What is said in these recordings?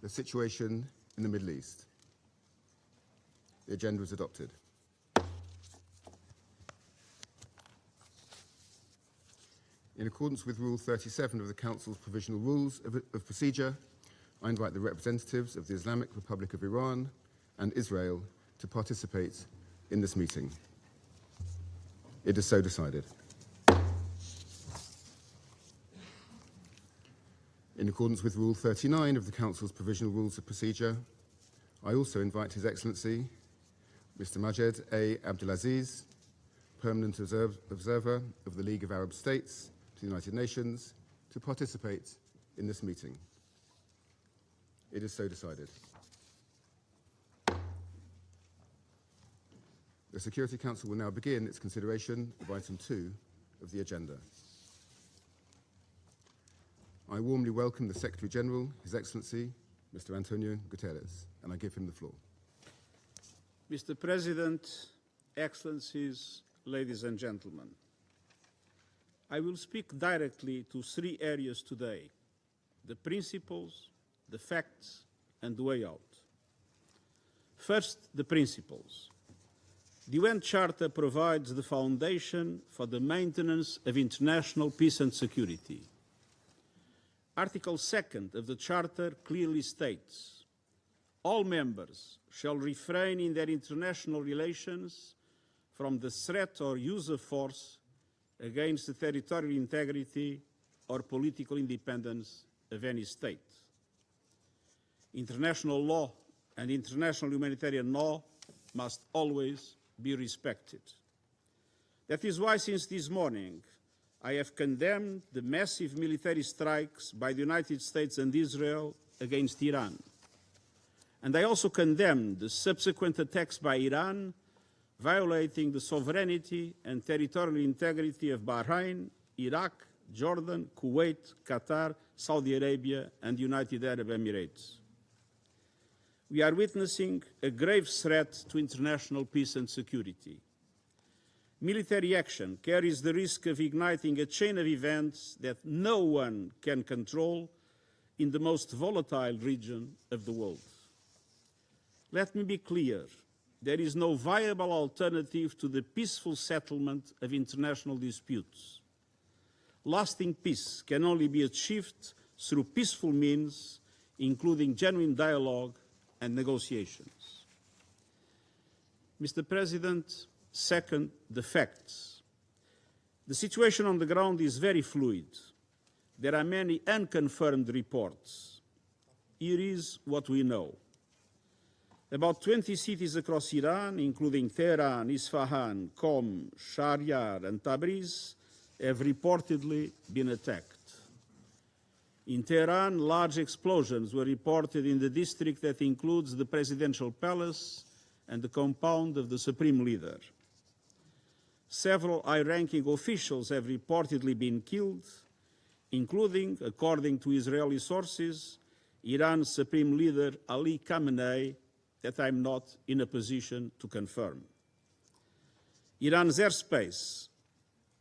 the situation in the Middle East. The agenda is adopted. In accordance with Rule 37 of the Council's Provisional Rules of Procedure, I invite the representatives of the Islamic Republic of Iran and Israel to participate in this meeting. It is so decided. In accordance with Rule 39 of the Council's Provisional Rules of Procedure, I also invite His Excellency, Mr. Majed A. Abdulaziz, Permanent Observer of the League of Arab States to the United Nations, to participate in this meeting. It is so decided. The Security Council will now begin its consideration of item 2 of the agenda. I warmly welcome the Secretary General, His Excellency, Mr. Antonio Guterres, and I give him the floor. Mr. President, Excellencies, ladies and gentlemen, I will speak directly to 3 areas today: the principles, the facts, and the way out. First, the principles. The UN Charter provides the foundation for the maintenance of international peace and security. Article 2 of the Charter clearly states, all members shall refrain in their international relations from the threat or use of force against the territorial integrity or political independence of any state. International law and international humanitarian law must always be respected. That is why, since this morning, I have condemned the massive military strikes by the United States and Israel against Iran. And I also condemned the subsequent attacks by Iran, violating the sovereignty and territorial integrity of Bahrain, Iraq, Jordan, Kuwait, Qatar, Saudi Arabia, and the United Arab Emirates. We are witnessing a grave threat to international peace and security. Military action carries the risk of igniting a chain of events that no one can control in the most volatile region of the world. Let me be clear, there is no viable alternative to the peaceful settlement of international disputes. Lasting peace can only be achieved through peaceful means, including genuine dialogue and negotiations. Mr. President, second, the facts. The situation on the ground is very fluid. There are many unconfirmed reports. Here is what we know. About 20 cities across Iran, including Tehran, Isfahan, Qom, Shahryar, and Tabriz, have reportedly been attacked. In Tehran, large explosions were reported in the district that includes the presidential palace and the compound of the supreme leader. Several high-ranking officials have reportedly been killed, including, according to Israeli sources, Iran's supreme leader Ali Khamenei, that I'm not in a position to confirm. Iran's airspace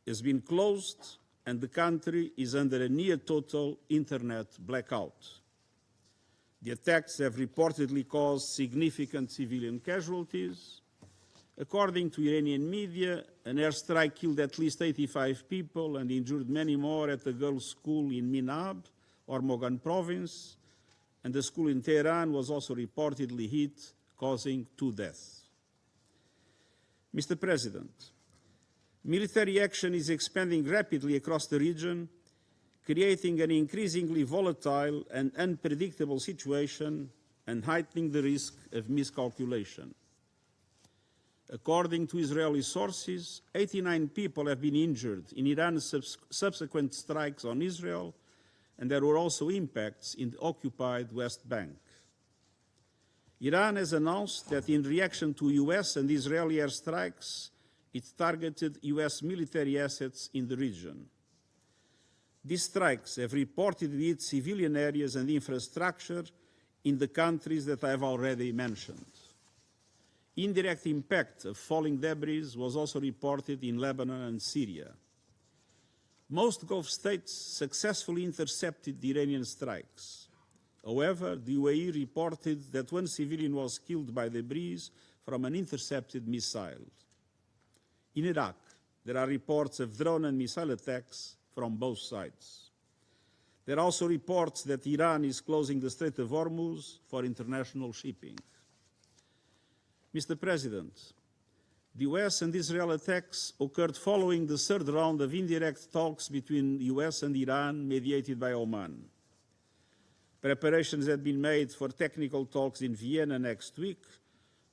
has been closed and the country is under a near-total internet blackout. The attacks have reportedly caused significant civilian casualties. According to Iranian media, an airstrike killed at least 85 people and injured many more at a girls' school in Minab, Hormozgan province, and the school in Tehran was also reportedly hit, causing 2 deaths. Mr. President, military action is expanding rapidly across the region, creating an increasingly volatile and unpredictable situation and heightening the risk of miscalculation. According to Israeli sources, 89 people have been injured in Iran's subsequent strikes on Israel, and there were also impacts in the occupied West Bank. Iran has announced that in reaction to U.S. and Israeli airstrikes, it targeted U.S. military assets in the region. These strikes have reportedly hit civilian areas and infrastructure in the countries that I have already mentioned. Indirect impact of falling debris was also reported in Lebanon and Syria. Most Gulf states successfully intercepted the Iranian strikes. However, the UAE reported that one civilian was killed by debris from an intercepted missile. In Iraq, there are reports of drone and missile attacks from both sides. There are also reports that Iran is closing the Strait of Hormuz for international shipping. Mr. President, the US and Israel attacks occurred following the third round of indirect talks between the US and Iran, mediated by Oman. Preparations had been made for technical talks in Vienna next week,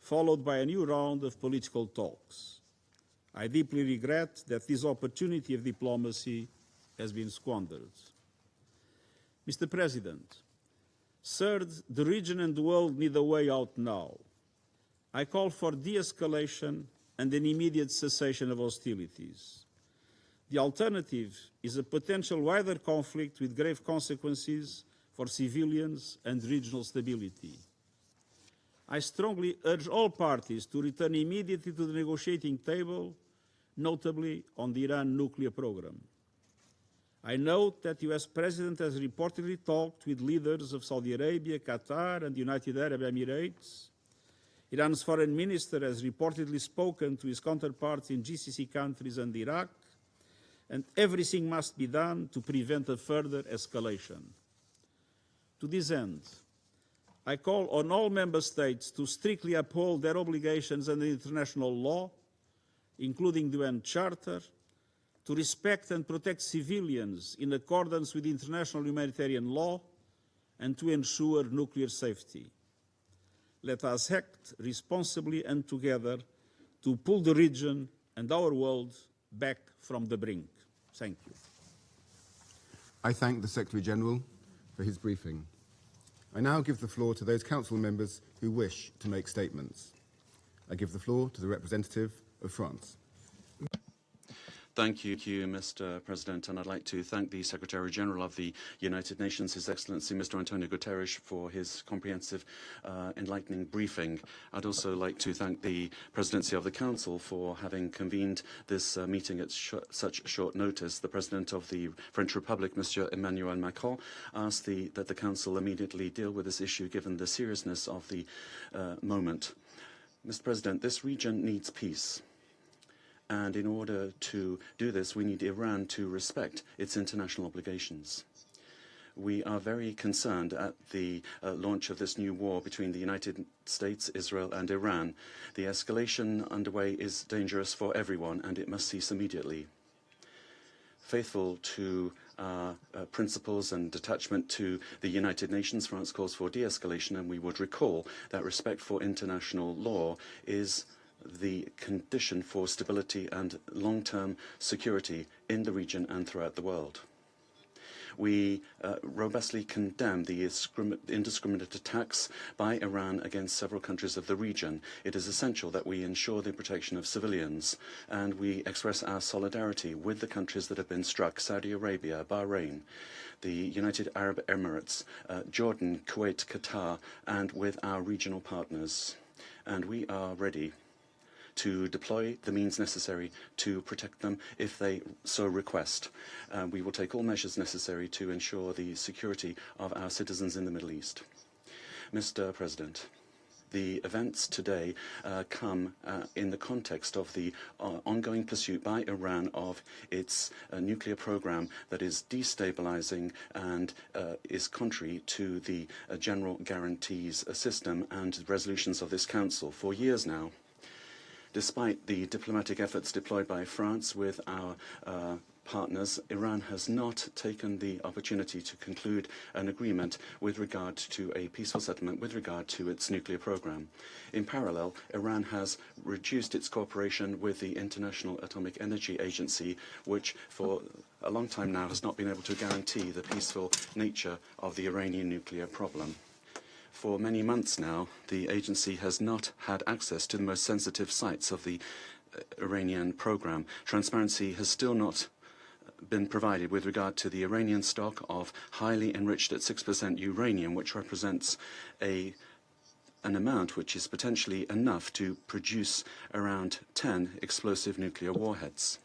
followed by a new round of political talks. I deeply regret that this opportunity of diplomacy has been squandered. Mr. President, third, the region and the world need a way out now. I call for de-escalation and an immediate cessation of hostilities. The alternative is a potential wider conflict with grave consequences for civilians and regional stability. I strongly urge all parties to return immediately to the negotiating table, notably on the Iran nuclear program. I note that the US President has reportedly talked with leaders of Saudi Arabia, Qatar, and the United Arab Emirates. Iran's foreign minister has reportedly spoken to his counterparts in GCC countries and Iraq, and everything must be done to prevent a further escalation. To this end, I call on all member states to strictly uphold their obligations under international law, including the UN Charter, to respect and protect civilians in accordance with international humanitarian law, and to ensure nuclear safety. Let us act responsibly and together to pull the region and our world back from the brink. Thank you. I thank the Secretary-General for his briefing. I now give the floor to those Council members who wish to make statements. I give the floor to the representative of France. Thank you, Mr. President, and I'd like to thank the Secretary-General of the United Nations, His Excellency Mr. Antonio Guterres, for his comprehensive, enlightening briefing. I'd also like to thank the Presidency of the Council for having convened this meeting at such short notice. The President of the French Republic, Mr. Emmanuel Macron, asked that the Council immediately deal with this issue given the seriousness of the moment. Mr. President, this region needs peace. And in order to do this, we need Iran to respect its international obligations. We are very concerned at the launch of this new war between the United States, Israel, and Iran. The escalation underway is dangerous for everyone, and it must cease immediately. Faithful to principles and attachment to the United Nations, France calls for de-escalation, and we would recall that respect for international law is the condition for stability and long-term security in the region and throughout the world. We robustly condemn the indiscriminate attacks by Iran against several countries of the region. It is essential that we ensure the protection of civilians, and we express our solidarity with the countries that have been struck: Saudi Arabia, Bahrain, the United Arab Emirates, Jordan, Kuwait, Qatar, and with our regional partners. And we are ready to deploy the means necessary to protect them if they so request. We will take all measures necessary to ensure the security of our citizens in the Middle East. Mr. President, the events today come in the context of the ongoing pursuit by Iran of its nuclear program that is destabilizing and is contrary to the general guarantees system and resolutions of this Council. For years now, despite the diplomatic efforts deployed by France with our partners, Iran has not taken the opportunity to conclude an agreement with regard to a peaceful settlement with regard to its nuclear program. In parallel, Iran has reduced its cooperation with the International Atomic Energy Agency, which for a long time now has not been able to guarantee the peaceful nature of the Iranian nuclear problem. For many months now, the agency has not had access to the most sensitive sites of the Iranian program. Transparency has still not been provided with regard to the Iranian stock of highly enriched at 6% uranium, which represents an amount which is potentially enough to produce around 10 explosive nuclear warheads.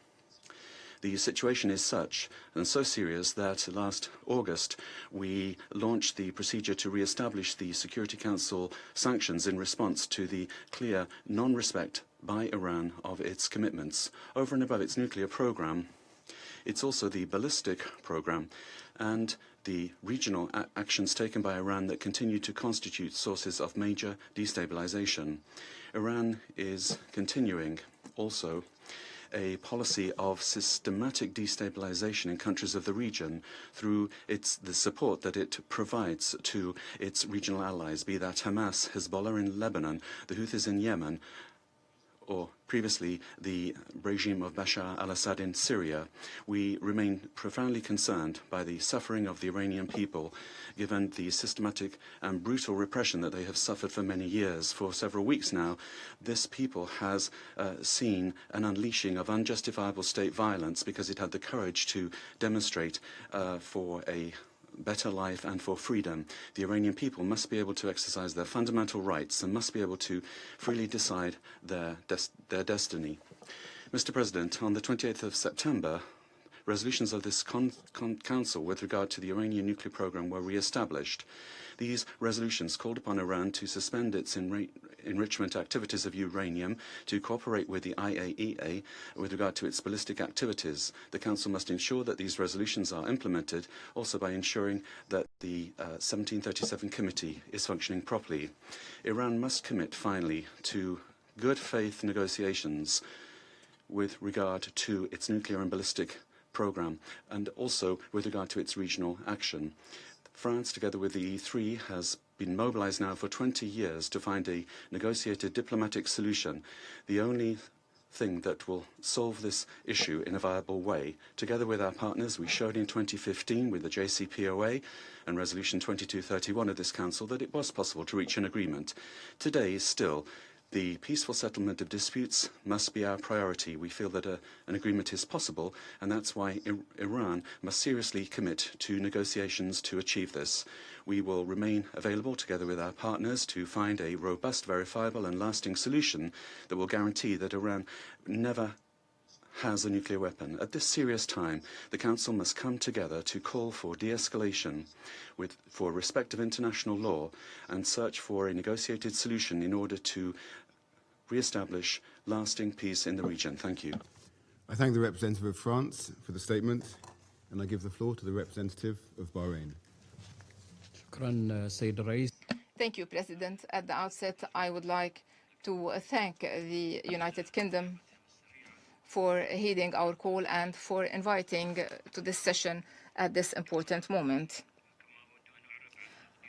The situation is such and so serious that last August we launched the procedure to re-establish the Security Council sanctions in response to the clear non-respect by Iran of its commitments. Over and above its nuclear program, it's also the ballistic program and the regional actions taken by Iran that continue to constitute sources of major destabilization. Iran is continuing also a policy of systematic destabilization in countries of the region through the support that it provides to its regional allies, be that Hamas, Hezbollah in Lebanon, the Houthis in Yemen, or previously the regime of Bashar al-Assad in Syria. We remain profoundly concerned by the suffering of the Iranian people, given the systematic and brutal repression that they have suffered for many years. For several weeks now, this people has seen an unleashing of unjustifiable state violence because it had the courage to demonstrate for a better life and for freedom. The Iranian people must be able to exercise their fundamental rights and must be able to freely decide their destiny. Mr. President, on the 28th of September, resolutions of this Council with regard to the Iranian nuclear program were re-established. These resolutions called upon Iran to suspend its enrichment activities of uranium, to cooperate with the IAEA with regard to its ballistic activities. The Council must ensure that these resolutions are implemented, also by ensuring that the 1737 Committee is functioning properly. Iran must commit, finally, to good faith negotiations with regard to its nuclear and ballistic program, and also with regard to its regional action. France, together with the E3, has been mobilized now for 20 years to find a negotiated diplomatic solution, the only thing that will solve this issue in a viable way. Together with our partners, we showed in 2015 with the JCPOA and Resolution 2231 of this Council that it was possible to reach an agreement. Today, still, the peaceful settlement of disputes must be our priority. We feel that an agreement is possible, and that's why Iran must seriously commit to negotiations to achieve this. We will remain available together with our partners to find a robust, verifiable and lasting solution that will guarantee that Iran never has a nuclear weapon. At this serious time, the Council must come together to call for de-escalation for respect of international law and search for a negotiated solution in order to re-establish lasting peace in the region. Thank you. I thank the representative of France for the statement, and I give the floor to the representative of Bahrain. Thank you, President. At the outset, I would like to thank the United Kingdom for heeding our call and for inviting to this session at this important moment.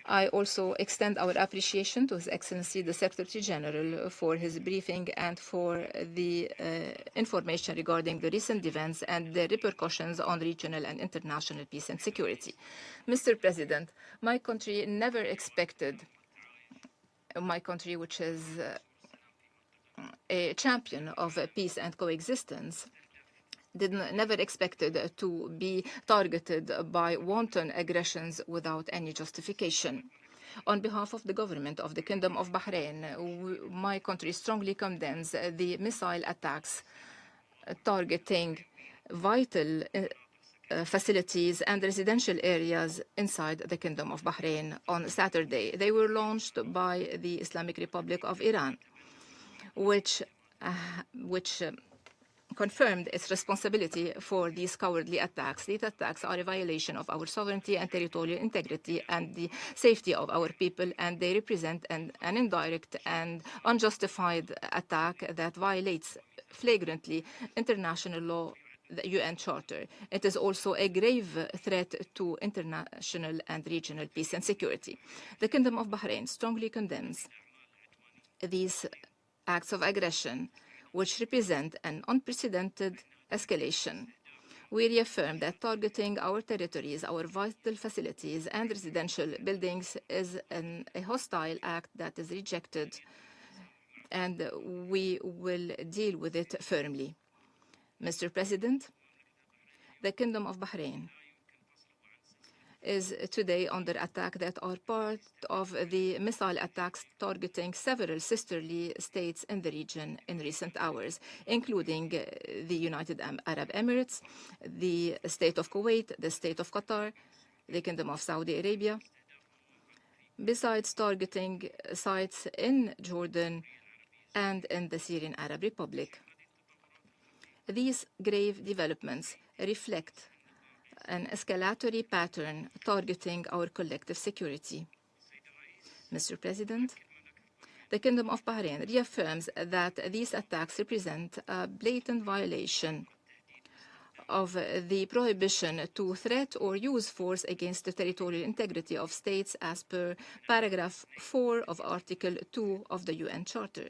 I also extend our appreciation to His Excellency the Secretary General for his briefing and for the information regarding the recent events and the repercussions on regional and international peace and security. Mr. President, my country never expected, which is a champion of peace and coexistence, never expected to be targeted by wanton aggressions without any justification. On behalf of the government of the Kingdom of Bahrain, my country strongly condemns the missile attacks targeting vital facilities and residential areas inside the Kingdom of Bahrain on Saturday. They were launched by the Islamic Republic of Iran, which confirmed its responsibility for these cowardly attacks. These attacks are a violation of our sovereignty and territorial integrity and the safety of our people, and they represent an indirect and unjustified attack that violates flagrantly international law, the UN Charter. It is also a grave threat to international and regional peace and security. The Kingdom of Bahrain strongly condemns these acts of aggression, which represent an unprecedented escalation. We reaffirm that targeting our territories, our vital facilities, and residential buildings is a hostile act that is rejected, and we will deal with it firmly. Mr. President, the Kingdom of Bahrain is today under attack that are part of the missile attacks targeting several sisterly states in the region in recent hours, including the United Arab Emirates, the State of Kuwait, the State of Qatar, the Kingdom of Saudi Arabia, besides targeting sites in Jordan and in the Syrian Arab Republic. These grave developments reflect an escalatory pattern targeting our collective security. Mr. President, the Kingdom of Bahrain reaffirms that these attacks represent a blatant violation of the prohibition to threat or use force against the territorial integrity of states as per paragraph 4 of Article 2 of the UN Charter.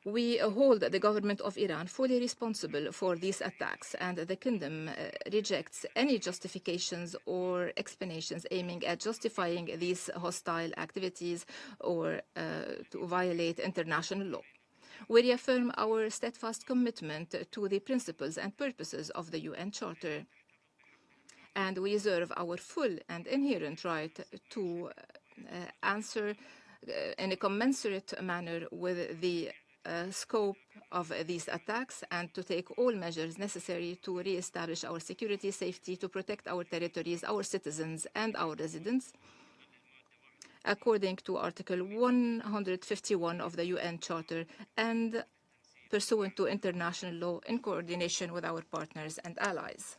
We hold the government of Iran fully responsible for these attacks, and the Kingdom rejects any justifications or explanations aiming at justifying these hostile activities or to violate international law. We reaffirm our steadfast commitment to the principles and purposes of the UN Charter, and we reserve our full and inherent right to answer in a commensurate manner with the scope of these attacks and to take all measures necessary to re-establish our security, safety, to protect our territories, our citizens, and our residents, according to Article 151 of the UN Charter and pursuant to international law in coordination with our partners and allies.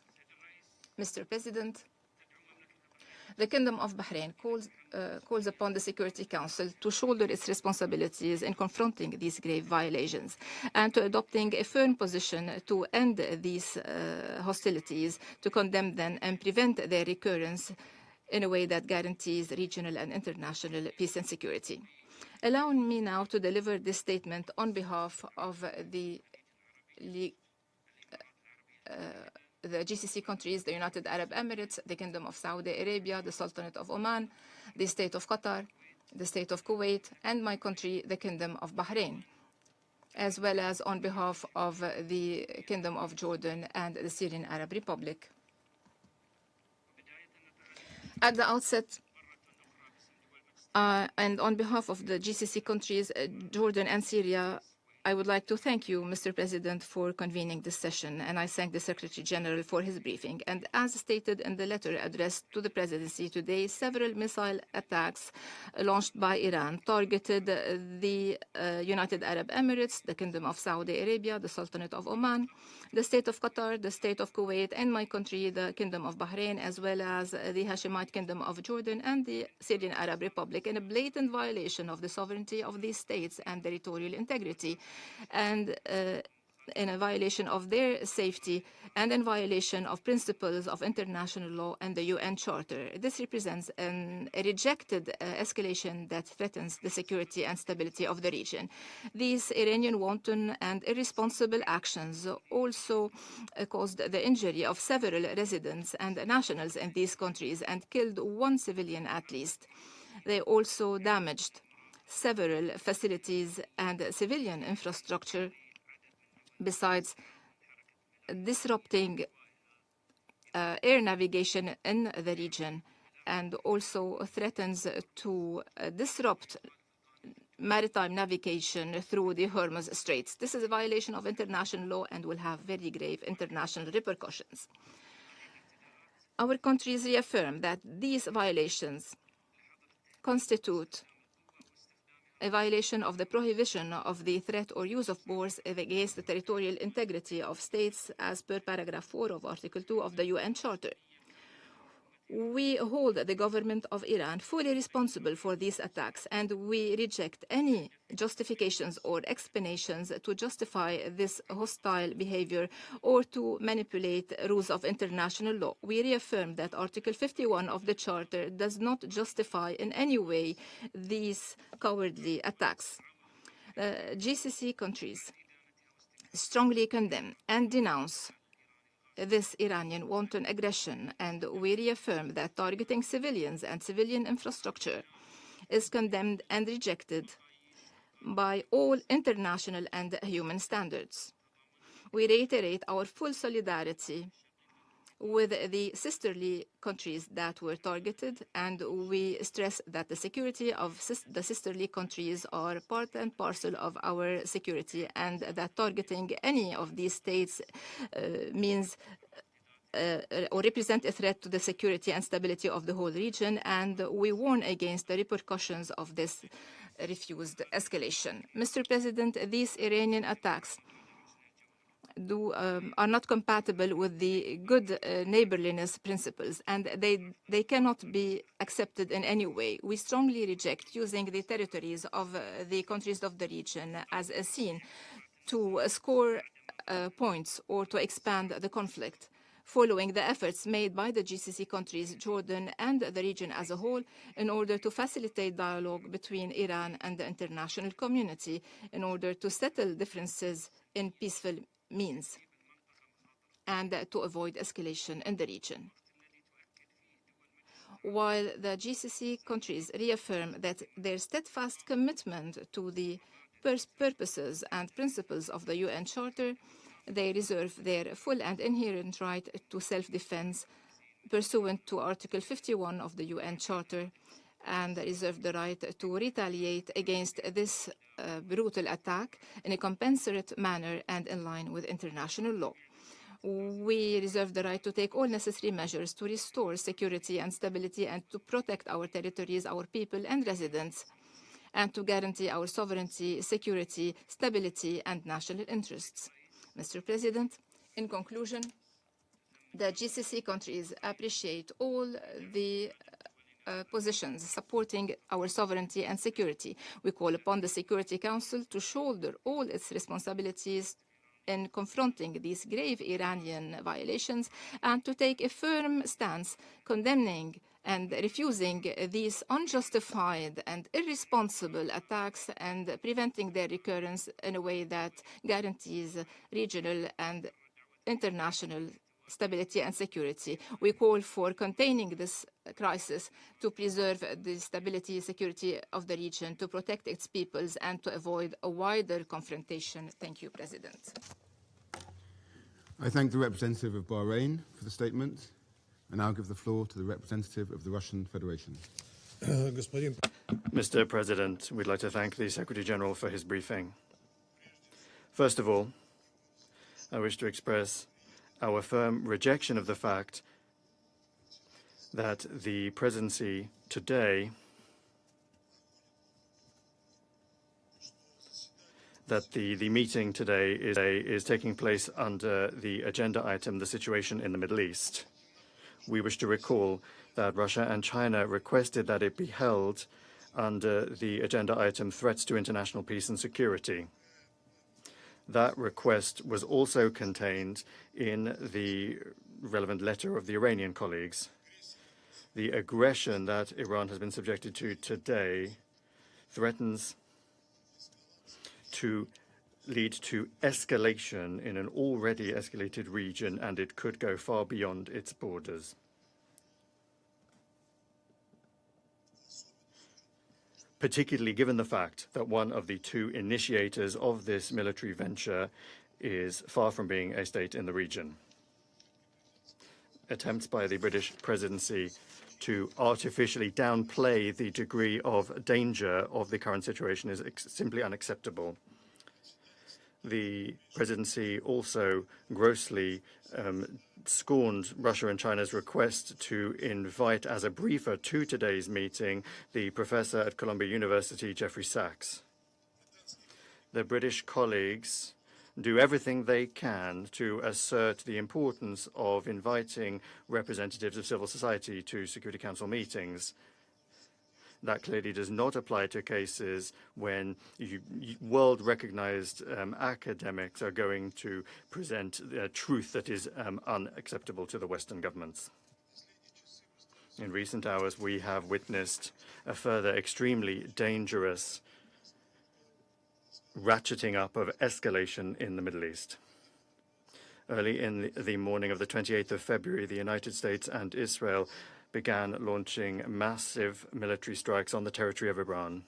Mr. President, the Kingdom of Bahrain calls upon the Security Council to shoulder its responsibilities in confronting these grave violations and to adopting a firm position to end these hostilities, to condemn them and prevent their recurrence in a way that guarantees regional and international peace and security. Allow me now to deliver this statement on behalf of the GCC countries, the United Arab Emirates, the Kingdom of Saudi Arabia, the Sultanate of Oman, the State of Qatar, the State of Kuwait, and my country, the Kingdom of Bahrain, as well as on behalf of the Kingdom of Jordan and the Syrian Arab Republic. At the outset, and on behalf of the GCC countries, Jordan and Syria, I would like to thank you, Mr. President, for convening this session, and I thank the Secretary General for his briefing. And as stated in the letter addressed to the Presidency today, several missile attacks launched by Iran targeted the United Arab Emirates, the Kingdom of Saudi Arabia, the Sultanate of Oman, the State of Qatar, the State of Kuwait, and my country, the Kingdom of Bahrain, as well as the Hashemite Kingdom of Jordan and the Syrian Arab Republic, in a blatant violation of the sovereignty of these states and territorial integrity, and in a violation of their safety and in violation of principles of international law and the UN Charter. This represents a rejected escalation that threatens the security and stability of the region. These Iranian wanton and irresponsible actions also caused the injury of several residents and nationals in these countries and killed one civilian at least. They also damaged several facilities and civilian infrastructure, besides disrupting air navigation in the region, and also threatens to disrupt maritime navigation through the Hormuz Straits. This is a violation of international law and will have very grave international repercussions. Our countries reaffirm that these violations constitute a violation of the prohibition of the threat or use of force against the territorial integrity of states as per paragraph 4 of Article 2 of the UN Charter. We hold the government of Iran fully responsible for these attacks, and we reject any justifications or explanations to justify this hostile behavior or to manipulate rules of international law. We reaffirm that Article 51 of the Charter does not justify in any way these cowardly attacks. GCC countries strongly condemn and denounce this Iranian wanton aggression, and we reaffirm that targeting civilians and civilian infrastructure is condemned and rejected by all international and human standards. We reiterate our full solidarity with the sisterly countries that were targeted, and we stress that the security of the sisterly countries are part and parcel of our security, and that targeting any of these states means or represent a threat to the security and stability of the whole region, and we warn against the repercussions of this refused escalation. Mr. President, these Iranian attacks are not compatible with the good neighborliness principles, and they cannot be accepted in any way. We strongly reject using the territories of the countries of the region as a scene to score points or to expand the conflict, following the efforts made by the GCC countries, Jordan, and the region as a whole in order to facilitate dialogue between Iran and the international community in order to settle differences in peaceful means and to avoid escalation in the region. While the GCC countries reaffirm that their steadfast commitment to the purposes and principles of the UN Charter, they reserve their full and inherent right to self-defense pursuant to Article 51 of the UN Charter, and reserve the right to retaliate against this brutal attack in a compensate manner and in line with international law. We reserve the right to take all necessary measures to restore security and stability and to protect our territories, our people and residents, and to guarantee our sovereignty, security, stability, and national interests. Mr. President, in conclusion, the GCC countries appreciate all the positions supporting our sovereignty and security. We call upon the Security Council to shoulder all its responsibilities in confronting these grave Iranian violations and to take a firm stance condemning and refusing these unjustified and irresponsible attacks and preventing their recurrence in a way that guarantees regional and international stability and security. We call for containing this crisis to preserve the stability and security of the region, to protect its peoples, and to avoid a wider confrontation. Thank you, President. I thank the representative of Bahrain for the statement. I now give the floor to the representative of the Russian Federation. Mr. President, we'd like to thank the Secretary General for his briefing. First of all, I wish to express our firm rejection of the fact that the presidency today the meeting today is taking place under the agenda item, the situation in the Middle East. We wish to recall that Russia and China requested that it be held under the agenda item, threats to international peace and security. That request was also contained in the relevant letter of the Iranian colleagues. The aggression that Iran has been subjected to today threatens to lead to escalation in an already escalated region, and it could go far beyond its borders. Particularly given the fact that one of the two initiators of this military venture is far from being a state in the region. Attempts by the British presidency to artificially downplay the degree of danger of the current situation is simply unacceptable. The presidency also grossly scorned Russia and China's request to invite as a briefer to today's meeting the professor at Columbia University, Jeffrey Sachs. The British colleagues do everything they can to assert the importance of inviting representatives of civil society to Security Council meetings. That clearly does not apply to cases when world-recognized academics are going to present truth that is unacceptable to the Western governments. In recent hours, we have witnessed a further extremely dangerous ratcheting up of escalation in the Middle East. Early in the morning of the 28th of February, the United States and Israel began launching massive military strikes on the territory of Iran.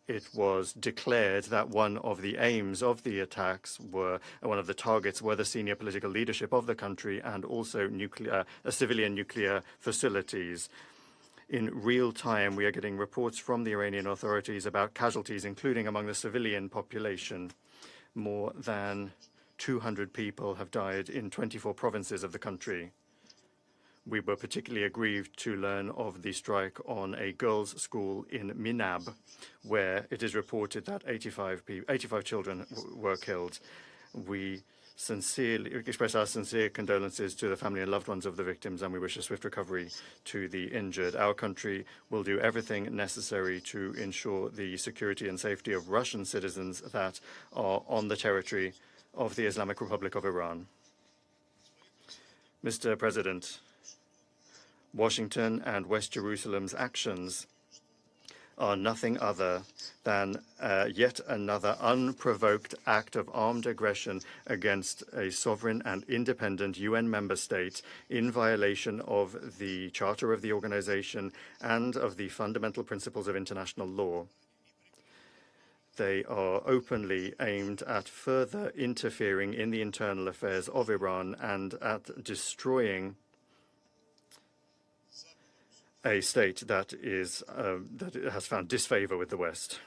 it was declared that one of the aims of the attacks one of the targets were the senior political leadership of the country and also civilian nuclear facilities. In real time, we are getting reports from the Iranian authorities about casualties, including among the civilian population. More than 200 people have died in 24 provinces of the country. We were particularly aggrieved to learn of the strike on a girls' school in Minab, where it is reported that 85 children were killed. We sincerely express our sincere condolences to the family and loved ones of the victims, and we wish a swift recovery to the injured. Our country will do everything necessary to ensure the security and safety of Russian citizens that are on the territory of the Islamic Republic of Iran. Mr. President, Washington and West Jerusalem's actions are nothing other than yet another unprovoked act of armed aggression against a sovereign and independent UN member state in violation of the Charter of the organization and of the fundamental principles of international law. They are openly aimed at further interfering in the internal affairs of Iran and at destroying a state that has found disfavor with the West.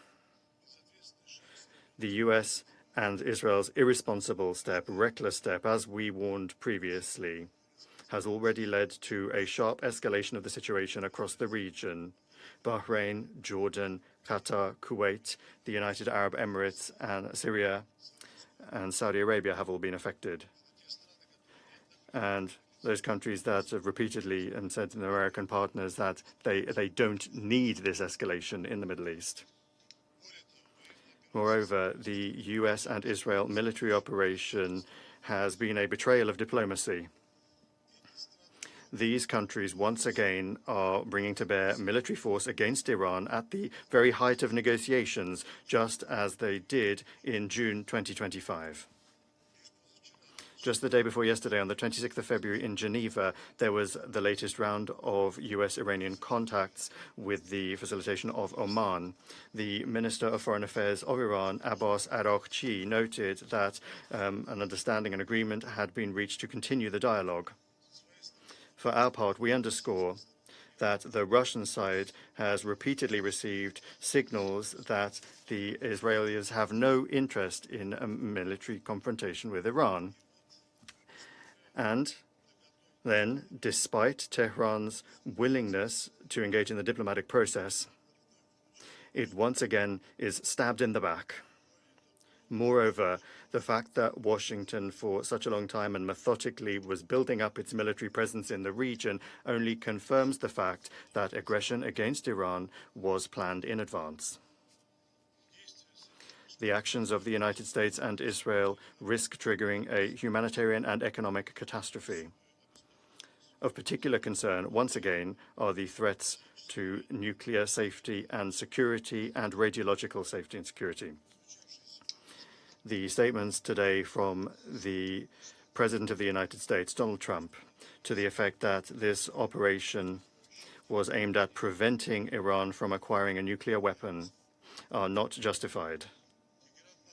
The U.S. and Israel's irresponsible step, reckless step, as we warned previously, has already led to a sharp escalation of the situation across the region. Bahrain, Jordan, Qatar, Kuwait, the United Arab Emirates, and Syria and Saudi Arabia have all been affected. And those countries that have repeatedly said to their American partners that they don't need this escalation in the Middle East. Moreover, the U.S. and Israel military operation has been a betrayal of diplomacy. These countries once again are bringing to bear military force against Iran at the very height of negotiations, just as they did in June 2025. Just the day before yesterday, on the 26th of February in Geneva, there was the latest round of U.S.-Iranian contacts with the facilitation of Oman. The Minister of Foreign Affairs of Iran, Abbas Araghchi, noted that an understanding and agreement had been reached to continue the dialogue. For our part, we underscore that the Russian side has repeatedly received signals that the Israelis have no interest in a military confrontation with Iran. And then, despite Tehran's willingness to engage in the diplomatic process, it once again is stabbed in the back. Moreover, the fact that Washington for such a long time and methodically was building up its military presence in the region only confirms the fact that aggression against Iran was planned in advance. The actions of the United States and Israel risk triggering a humanitarian and economic catastrophe. Of particular concern, once again, are the threats to nuclear safety and security and radiological safety and security. The statements today from the President of the United States, Donald Trump, to the effect that this operation was aimed at preventing Iran from acquiring a nuclear weapon are not justified.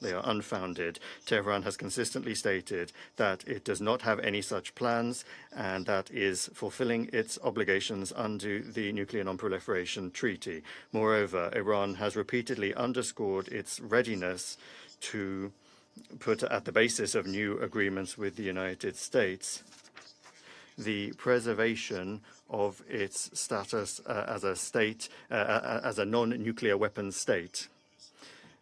They are unfounded. Tehran has consistently stated that it does not have any such plans and that is fulfilling its obligations under the Nuclear Non-Proliferation Treaty. Moreover, Iran has repeatedly underscored its readiness to put at the basis of new agreements with the United States the preservation of its status as a state, as a non-nuclear weapons state,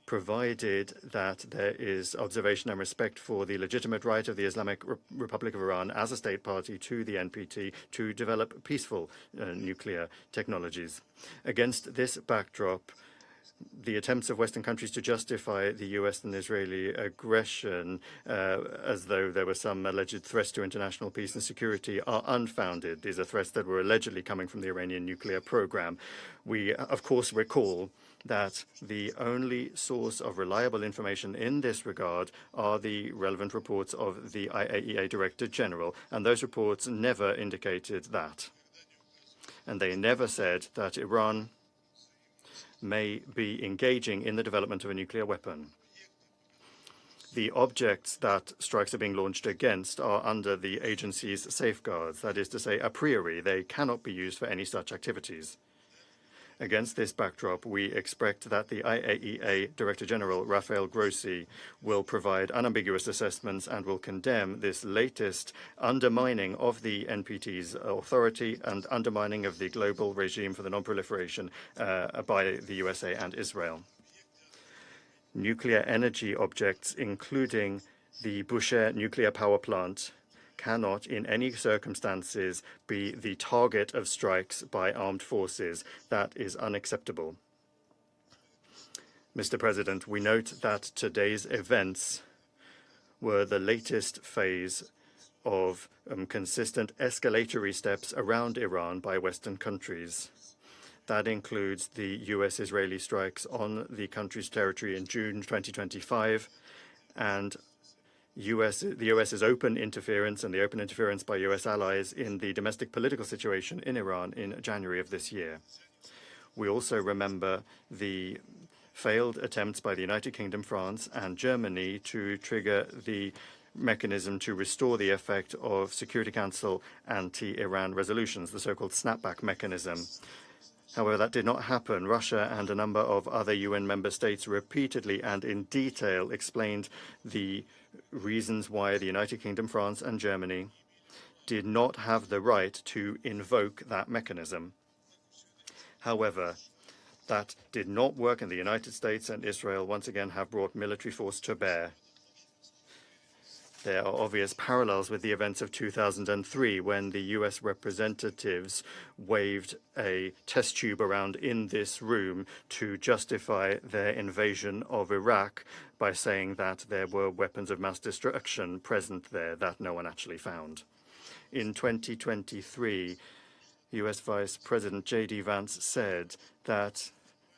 provided that there is observation and respect for the legitimate right of the Islamic Republic of Iran as a state party to the NPT to develop peaceful nuclear technologies. Against this backdrop, the attempts of Western countries to justify the U.S. and Israeli aggression as though there were some alleged threats to international peace and security are unfounded. These are threats that were allegedly coming from the Iranian nuclear program. We, of course, recall that the only source of reliable information in this regard are the relevant reports of the IAEA Director General, and those reports never indicated that. And they never said that Iran may be engaging in the development of a nuclear weapon. The objects that strikes are being launched against are under the agency's safeguards. That is to say, a priori, they cannot be used for any such activities. Against this backdrop, we expect that the IAEA Director General, Rafael Grossi, will provide unambiguous assessments and will condemn this latest undermining of the NPT's authority and undermining of the global regime for the non-proliferation by the USA and Israel. Nuclear energy objects, including the Bushehr nuclear power plant, cannot in any circumstances be the target of strikes by armed forces. That is unacceptable. Mr. President, we note that today's events were the latest phase of consistent escalatory steps around Iran by Western countries. That includes the U.S. Israeli strikes on the country's territory in June 2025 and the U.S.'s open interference and the open interference by U.S. allies in the domestic political situation in Iran in January of this year. We also remember the failed attempts by the United Kingdom, France, and Germany to trigger the mechanism to restore the effect of Security Council anti-Iran resolutions, the so-called snapback mechanism. However, that did not happen. Russia and a number of other UN member states repeatedly and in detail explained the reasons why the United Kingdom, France, and Germany did not have the right to invoke that mechanism. However, that did not work, and the United States and Israel once again have brought military force to bear. There are obvious parallels with the events of 2003 when the U.S. representatives waved a test tube around in this room to justify their invasion of Iraq by saying that there were weapons of mass destruction present there that no one actually found. In 2023, U.S. Vice President J.D. Vance said that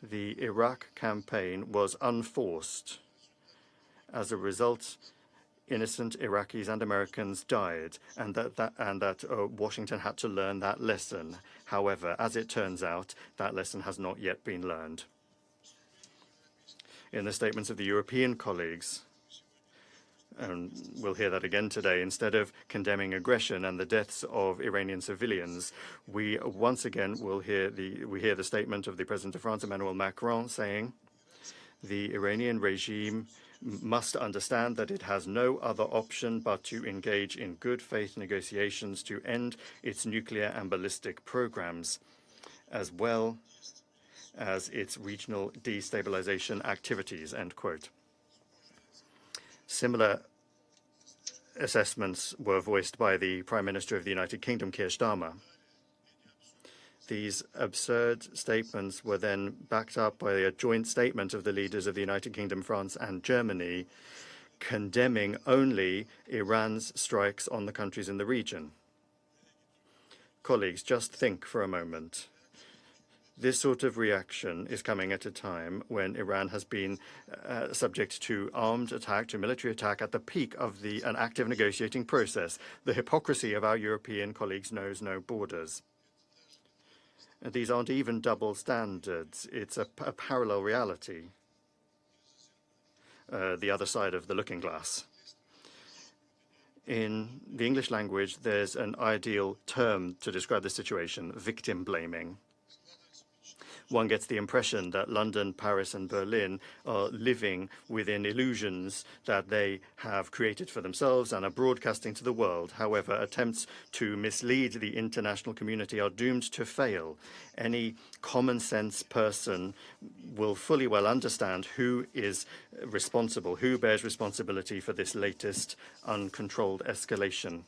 the Iraq campaign was unforced. As a result, innocent Iraqis and Americans died, and that Washington had to learn that lesson. However, as it turns out, that lesson has not yet been learned. In the statements of the European colleagues, and we'll hear that again today, instead of condemning aggression and the deaths of Iranian civilians, we once again will hear the statement of the President of France, Emmanuel Macron, saying the Iranian regime must understand that it has no other option but to engage in good faith negotiations to end its nuclear and ballistic programs, as well as its regional destabilization activities, end quote. Similar assessments were voiced by the Prime Minister of the United Kingdom, Keir Starmer. These absurd statements were then backed up by a joint statement of the leaders of the United Kingdom, France, and Germany, condemning only Iran's strikes on the countries in the region. Colleagues, just think for a moment. This sort of reaction is coming at a time when Iran has been subject to armed attack, to military attack at the peak of an active negotiating process. The hypocrisy of our European colleagues knows no borders. These aren't even double standards. It's a parallel reality, the other side of the looking glass. In the English language, there's an ideal term to describe the situation: victim blaming. One gets the impression that London, Paris, and Berlin are living within illusions that they have created for themselves and are broadcasting to the world. However, attempts to mislead the international community are doomed to fail. Any common-sense person will fully well understand who is responsible, who bears responsibility for this latest uncontrolled escalation.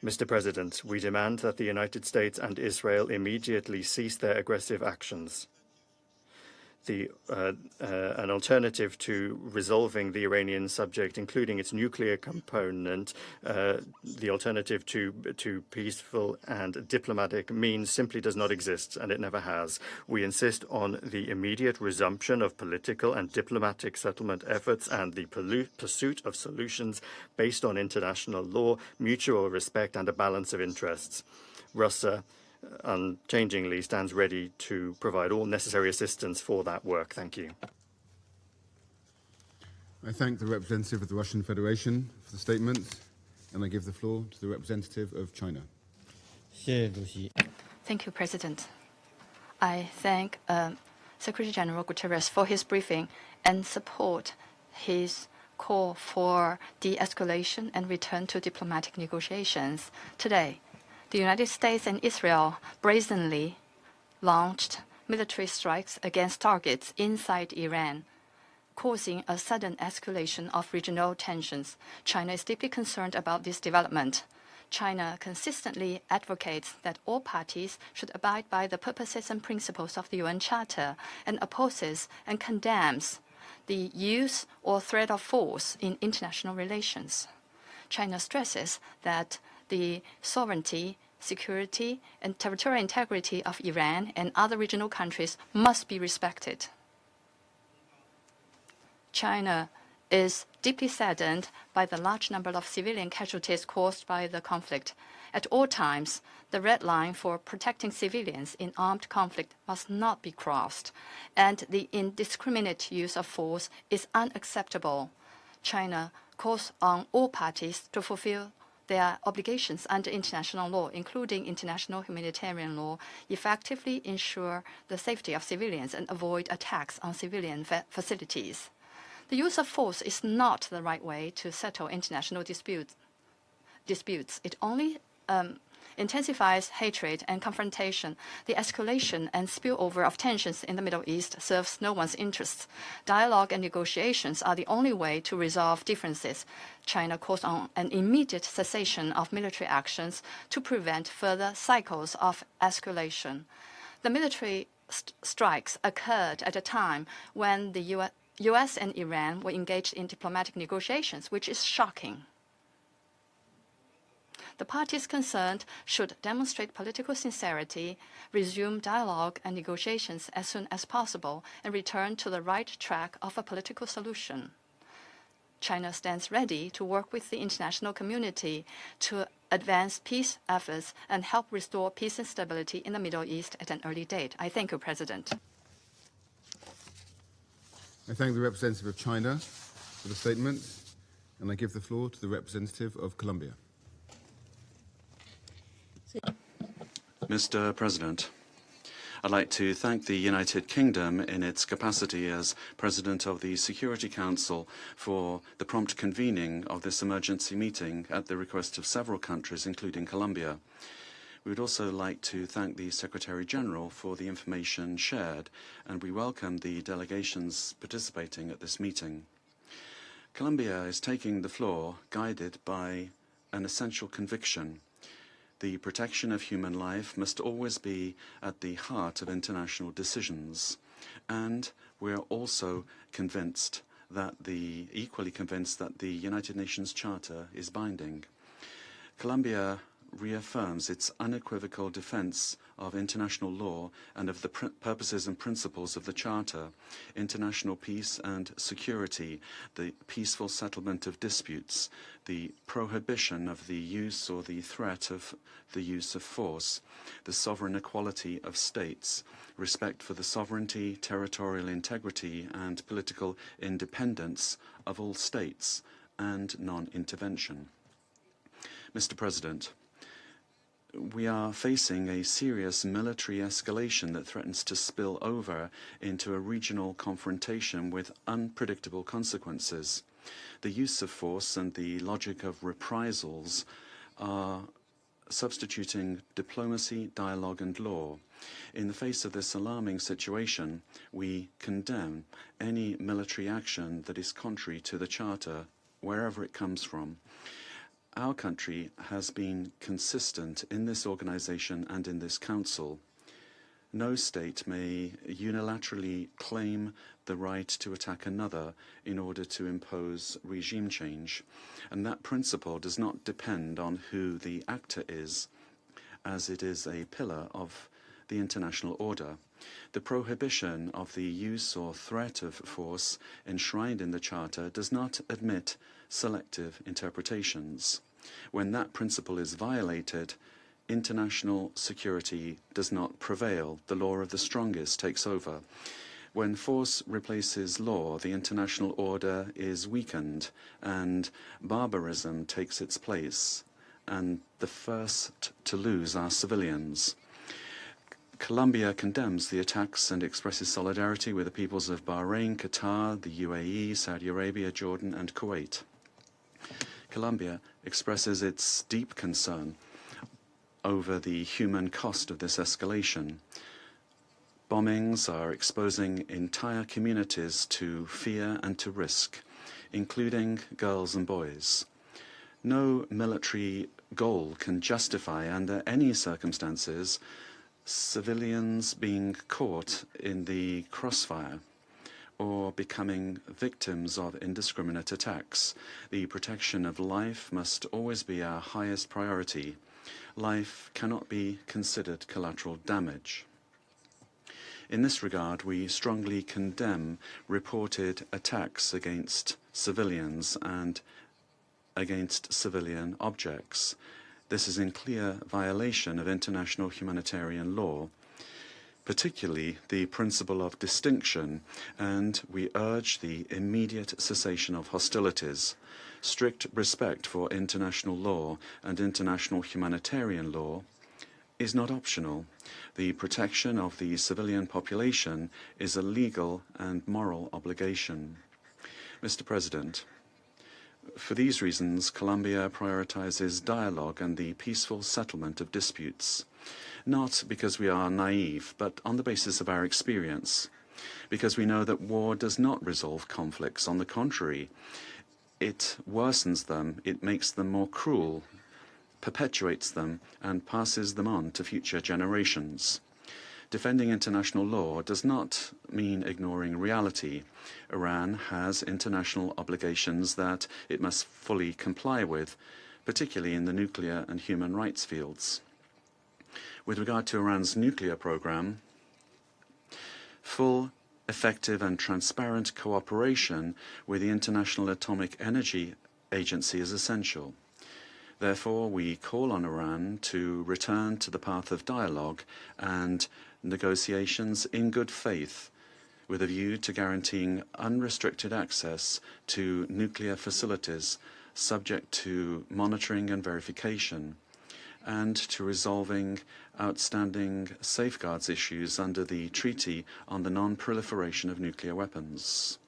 Mr. President, we demand that the United States and Israel immediately cease their aggressive actions. An alternative to resolving the Iranian subject, including its nuclear component, the alternative to peaceful and diplomatic means simply does not exist, and it never has. We insist on the immediate resumption of political and diplomatic settlement efforts and the pursuit of solutions based on international law, mutual respect, and a balance of interests. Russia unchangingly stands ready to provide all necessary assistance for that work. Thank you. I thank the representative of the Russian Federation for the statement, and I give the floor to the representative of China. 谢谢主席。 Thank you, President. I thank Secretary General Guterres for his briefing and support his call for de-escalation and return to diplomatic negotiations. Today, the United States and Israel brazenly launched military strikes against targets inside Iran, causing a sudden escalation of regional tensions. China is deeply concerned about this development. China consistently advocates that all parties should abide by the purposes and principles of the UN Charter and opposes and condemns the use or threat of force in international relations. China stresses that the sovereignty, security, and territorial integrity of Iran and other regional countries must be respected. China is deeply saddened by the large number of civilian casualties caused by the conflict. At all times, the red line for protecting civilians in armed conflict must not be crossed, and the indiscriminate use of force is unacceptable. China calls on all parties to fulfill their obligations under international law, including international humanitarian law, effectively ensure the safety of civilians and avoid attacks on civilian facilities. The use of force is not the right way to settle international disputes. It only intensifies hatred and confrontation. The escalation and spillover of tensions in the Middle East serves no one's interests. Dialogue and negotiations are the only way to resolve differences. China calls on an immediate cessation of military actions to prevent further cycles of escalation. The military strikes occurred at a time when the U.S. and Iran were engaged in diplomatic negotiations, which is shocking. The parties concerned should demonstrate political sincerity, resume dialogue and negotiations as soon as possible, and return to the right track of a political solution. China stands ready to work with the international community to advance peace efforts and help restore peace and stability in the Middle East at an early date. I thank you, President. I thank the representative of China for the statement, and I give the floor to the representative of Colombia. Mr. President, I'd like to thank the United Kingdom in its capacity as President of the Security Council for the prompt convening of this emergency meeting at the request of several countries, including Colombia. We would also like to thank the Secretary General for the information shared, and we welcome the delegations participating at this meeting. Colombia is taking the floor guided by an essential conviction. The protection of human life must always be at the heart of international decisions, and we are also equally convinced that the United Nations Charter is binding. Colombia reaffirms its unequivocal defense of international law and of the purposes and principles of the Charter, international peace and security, the peaceful settlement of disputes, the prohibition of the use or the threat of the use of force, the sovereign equality of states, respect for the sovereignty, territorial integrity, and political independence of all states, and non-intervention. Mr. President, we are facing a serious military escalation that threatens to spill over into a regional confrontation with unpredictable consequences. The use of force and the logic of reprisals are substituting diplomacy, dialogue, and law. In the face of this alarming situation, we condemn any military action that is contrary to the Charter, wherever it comes from. Our country has been consistent in this organization and in this council. No state may unilaterally claim the right to attack another in order to impose regime change, and that principle does not depend on who the actor is, as it is a pillar of the international order. The prohibition of the use or threat of force enshrined in the Charter does not admit selective interpretations. When that principle is violated, international security does not prevail. The law of the strongest takes over. When force replaces law, the international order is weakened and barbarism takes its place, and the first to lose are civilians. Colombia condemns the attacks and expresses solidarity with the peoples of Bahrain, Qatar, the UAE, Saudi Arabia, Jordan, and Kuwait. Colombia expresses its deep concern over the human cost of this escalation. Bombings are exposing entire communities to fear and to risk, including girls and boys. No military goal can justify, under any circumstances, civilians being caught in the crossfire or becoming victims of indiscriminate attacks. The protection of life must always be our highest priority. Life cannot be considered collateral damage. In this regard, we strongly condemn reported attacks against civilians and against civilian objects. This is in clear violation of international humanitarian law, particularly the principle of distinction, and we urge the immediate cessation of hostilities. Strict respect for international law and international humanitarian law is not optional. The protection of the civilian population is a legal and moral obligation. Mr. President, for these reasons, Colombia prioritizes dialogue and the peaceful settlement of disputes, not because we are naive, but on the basis of our experience, because we know that war does not resolve conflicts. On the contrary, it worsens them, it makes them more cruel, perpetuates them, and passes them on to future generations. Defending international law does not mean ignoring reality. Iran has international obligations that it must fully comply with, particularly in the nuclear and human rights fields. With regard to Iran's nuclear program, full, effective and transparent cooperation with the International Atomic Energy Agency is essential. Therefore, we call on Iran to return to the path of dialogue and negotiations in good faith, with a view to guaranteeing unrestricted access to nuclear facilities subject to monitoring and verification, and to resolving outstanding safeguards issues under the Treaty on the Non-Proliferation of Nuclear Weapons.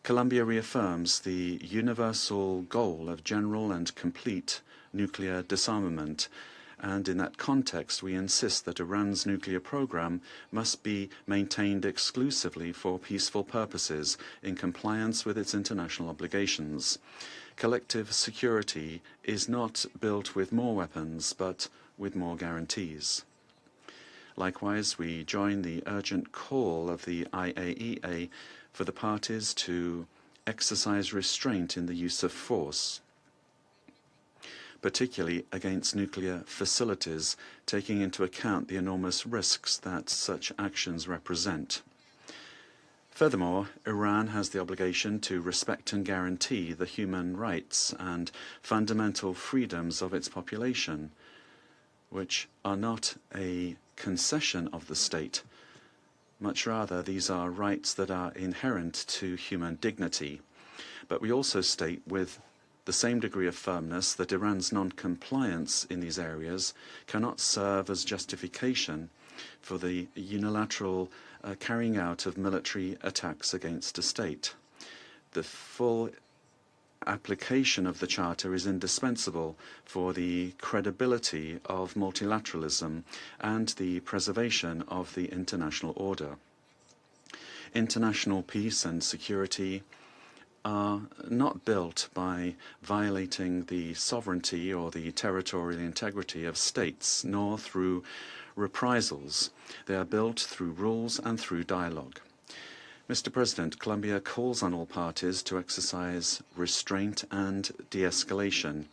Colombia reaffirms the universal goal of general and complete nuclear disarmament, and in that context we insist that Iran's nuclear program must be maintained exclusively for peaceful purposes in compliance with its international obligations. Collective security is not built with more weapons, but with more guarantees. Likewise, we join the urgent call of the IAEA for the parties to exercise restraint in the use of force, particularly against nuclear facilities, taking into account the enormous risks that such actions represent. Furthermore, Iran has the obligation to respect and guarantee the human rights and fundamental freedoms of its population, which are not a concession of the state. Much rather, these are rights that are inherent to human dignity. But we also state with the same degree of firmness that Iran's non-compliance in these areas cannot serve as justification for the unilateral carrying out of military attacks against a state. The full application of the Charter is indispensable for the credibility of multilateralism and the preservation of the international order. International peace and security are not built by violating the sovereignty or the territorial integrity of states, nor through reprisals. They are built through rules and through dialogue. Mr. President, Colombia calls on all parties to exercise restraint and de-escalation,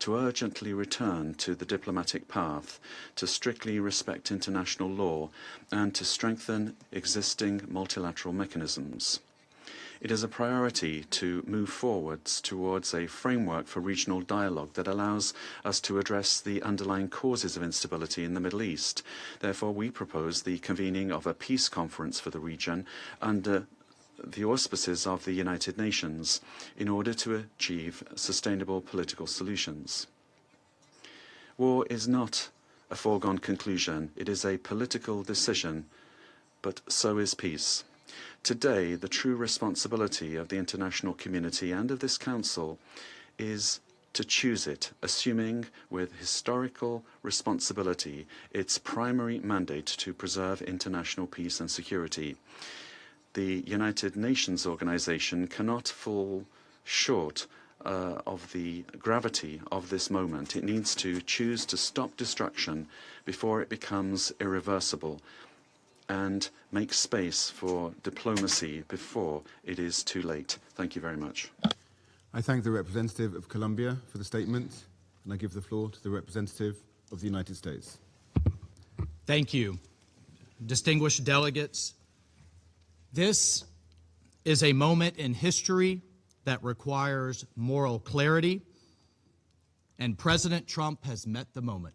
to urgently return to the diplomatic path, to strictly respect international law, and to strengthen existing multilateral mechanisms. It is a priority to move forwards towards a framework for regional dialogue that allows us to address the underlying causes of instability in the Middle East. Therefore, we propose the convening of a peace conference for the region under the auspices of the United Nations in order to achieve sustainable political solutions. War is not a foregone conclusion. It is a political decision, but so is peace. Today, the true responsibility of the international community and of this Council is to choose it, assuming with historical responsibility its primary mandate to preserve international peace and security. The United Nations organization cannot fall short of the gravity of this moment. It needs to choose to stop destruction before it becomes irreversible and make space for diplomacy before it is too late. Thank you very much. I thank the representative of Colombia for the statement, and I give the floor to the representative of the United States. Thank you. Distinguished delegates, this is a moment in history that requires moral clarity, and President Trump has met the moment.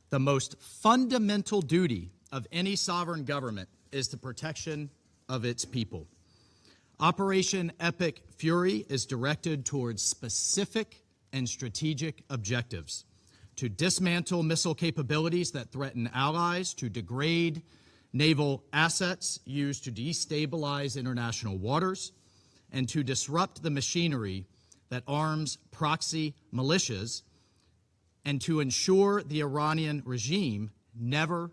The most fundamental duty of any sovereign government is the protection of its people. Operation Epic Fury is directed towards specific and strategic objectives: to dismantle missile capabilities that threaten allies, to degrade naval assets used to destabilize international waters, and to disrupt the machinery that arms proxy militias, and to ensure the Iranian regime never,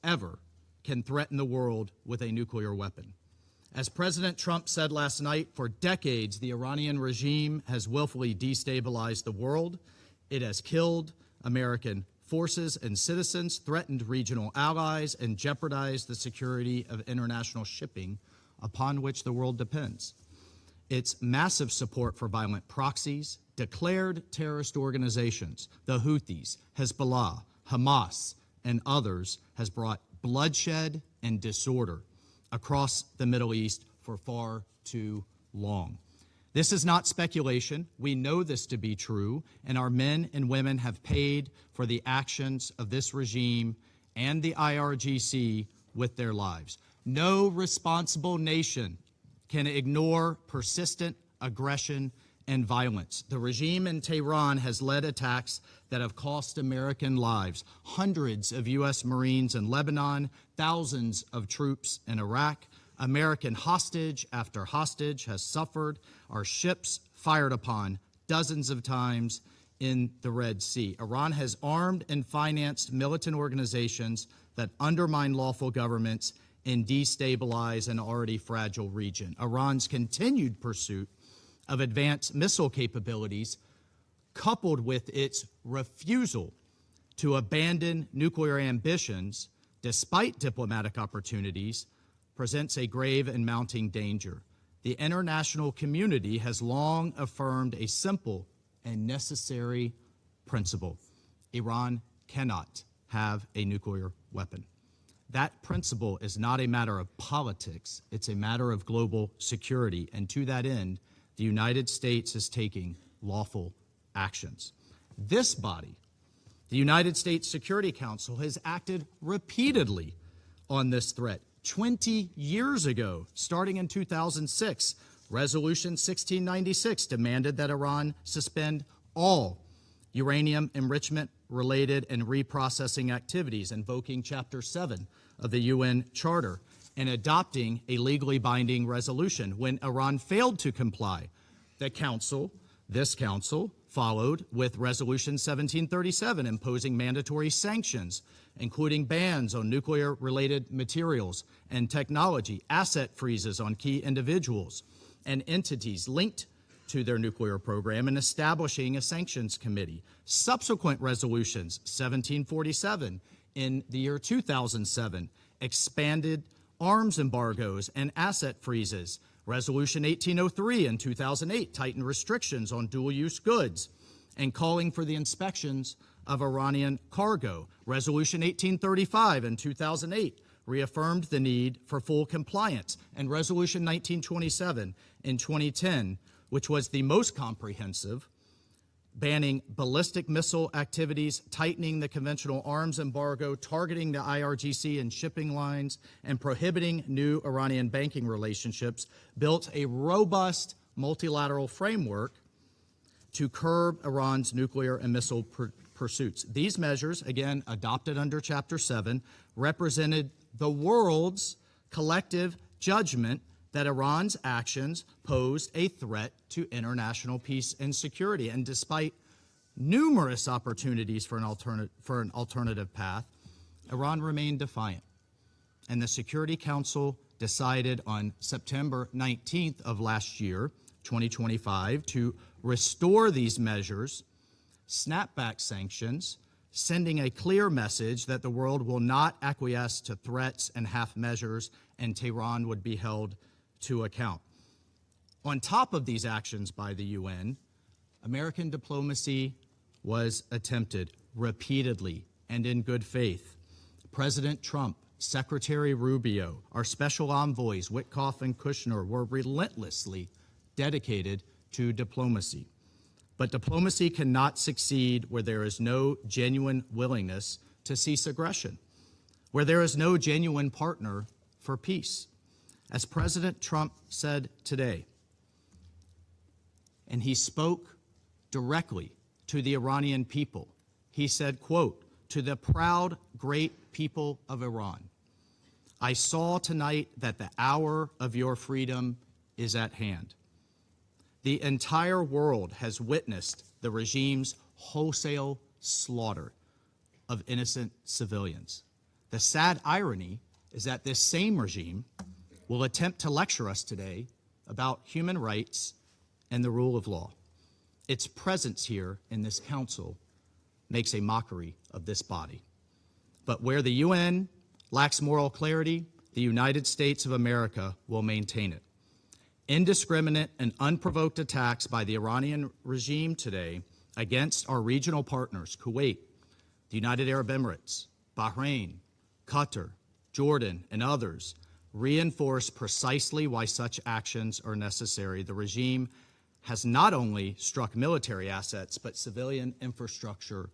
ever can threaten the world with a nuclear weapon. As President Trump said last night, for decades, the Iranian regime has willfully destabilized the world. It has killed American forces and citizens, threatened regional allies, and jeopardized the security of international shipping upon which the world depends. Its massive support for violent proxies, declared terrorist organizations, the Houthis, Hezbollah, Hamas, and others, has brought bloodshed and disorder across the Middle East for far too long. This is not speculation. We know this to be true, and our men and women have paid for the actions of this regime and the IRGC with their lives. No responsible nation can ignore persistent aggression and violence. The regime in Tehran has led attacks that have cost American lives. Hundreds of U.S. Marines in Lebanon, thousands of troops in Iraq. American hostage after hostage has suffered. Our ships fired upon dozens of times in the Red Sea. Iran has armed and financed militant organizations that undermine lawful governments and destabilize an already fragile region. Iran's continued pursuit of advanced missile capabilities, coupled with its refusal to abandon nuclear ambitions despite diplomatic opportunities, presents a grave and mounting danger. The international community has long affirmed a simple and necessary principle: Iran cannot have a nuclear weapon. That principle is not a matter of politics, it's a matter of global security, and to that end, the United States is taking lawful actions. This body, the United States Security Council, has acted repeatedly on this threat. 20 years ago, starting in 2006, Resolution 1696 demanded that Iran suspend all uranium enrichment-related and reprocessing activities, invoking Chapter 7 of the UN Charter, and adopting a legally binding resolution. When Iran failed to comply, this council, followed with Resolution 1737, imposing mandatory sanctions, including bans on nuclear-related materials and technology, asset freezes on key individuals and entities linked to their nuclear program, and establishing a sanctions committee. Subsequent resolutions, 1747 in the year 2007, expanded arms embargoes and asset freezes. Resolution 1803 in 2008 tightened restrictions on dual-use goods and calling for the inspections of Iranian cargo. Resolution 1835 in 2008 reaffirmed the need for full compliance, and Resolution 1927 in 2010, which was the most comprehensive, banning ballistic missile activities, tightening the conventional arms embargo, targeting the IRGC and shipping lines, and prohibiting new Iranian banking relationships, built a robust multilateral framework to curb Iran's nuclear and missile pursuits. These measures, again adopted under Chapter 7, represented the world's collective judgment that Iran's actions posed a threat to international peace and security. And despite numerous opportunities for an alternative path, Iran remained defiant. And the Security Council decided on September 19th of last year, 2025, to restore these measures, snap back sanctions, sending a clear message that the world will not acquiesce to threats and half measures, and Tehran would be held to account. On top of these actions by the UN, American diplomacy was attempted repeatedly and in good faith. President Trump, Secretary Rubio, our special envoys, Witkoff and Kushner, were relentlessly dedicated to diplomacy. But diplomacy cannot succeed where there is no genuine willingness to cease aggression, where there is no genuine partner for peace. As President Trump said today, and he spoke directly to the Iranian people, he said, quote, "To the proud, great people of Iran, I saw tonight that the hour of your freedom is at hand. The entire world has witnessed the regime's wholesale slaughter of innocent civilians. The sad irony is that this same regime will attempt to lecture us today about human rights and the rule of law. Its presence here in this council makes a mockery of this body. But where the UN lacks moral clarity, the United States of America will maintain it. Indiscriminate and unprovoked attacks by the Iranian regime today against our regional partners, Kuwait, the United Arab Emirates, Bahrain, Qatar, Jordan, and others, reinforce precisely why such actions are necessary. The regime has not only struck military assets, but civilian infrastructure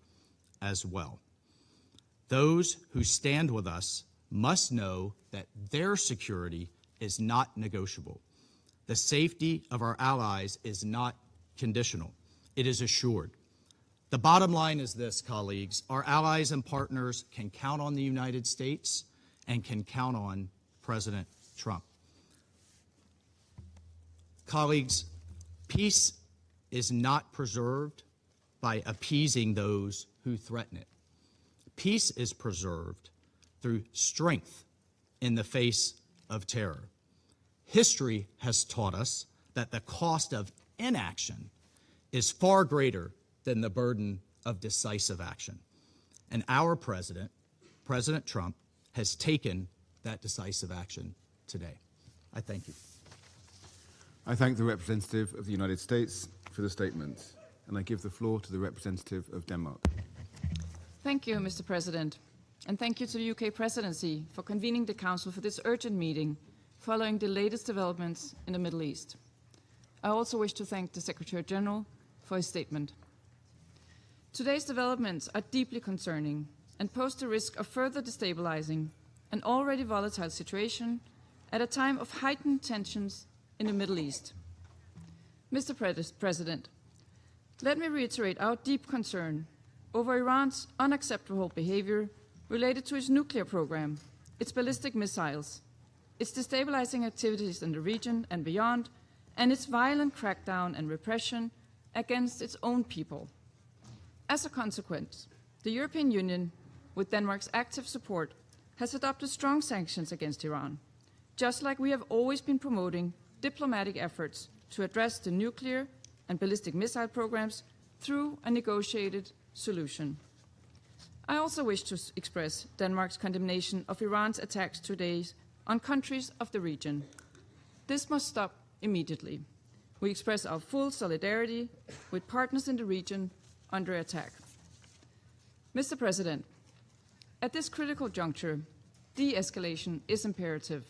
as well. Those who stand with us must know that their security is not negotiable. The safety of our allies is not conditional. It is assured. The bottom line is this, colleagues. Our allies and partners can count on the United States and can count on President Trump. Colleagues, peace is not preserved by appeasing those who threaten it. Peace is preserved through strength in the face of terror. History has taught us that the cost of inaction is far greater than the burden of decisive action. And our president, President Trump, has taken that decisive action today. I thank you. I thank the representative of the United States for the statement, and I give the floor to the representative of Denmark. Thank you, Mr. President, and thank you to the UK Presidency for convening the Council for this urgent meeting following the latest developments in the Middle East. I also wish to thank the Secretary General for his statement. Today's developments are deeply concerning and pose the risk of further destabilizing an already volatile situation at a time of heightened tensions in the Middle East. Mr. President, let me reiterate our deep concern over Iran's unacceptable behavior related to its nuclear program, its ballistic missiles, its destabilizing activities in the region and beyond, and its violent crackdown and repression against its own people. As a consequence, the European Union, with Denmark's active support, has adopted strong sanctions against Iran, just like we have always been promoting diplomatic efforts to address the nuclear and ballistic missile programs through a negotiated solution. I also wish to express Denmark's condemnation of Iran's attacks today on countries of the region. This must stop immediately. We express our full solidarity with partners in the region under attack. Mr. President, at this critical juncture, de-escalation is imperative.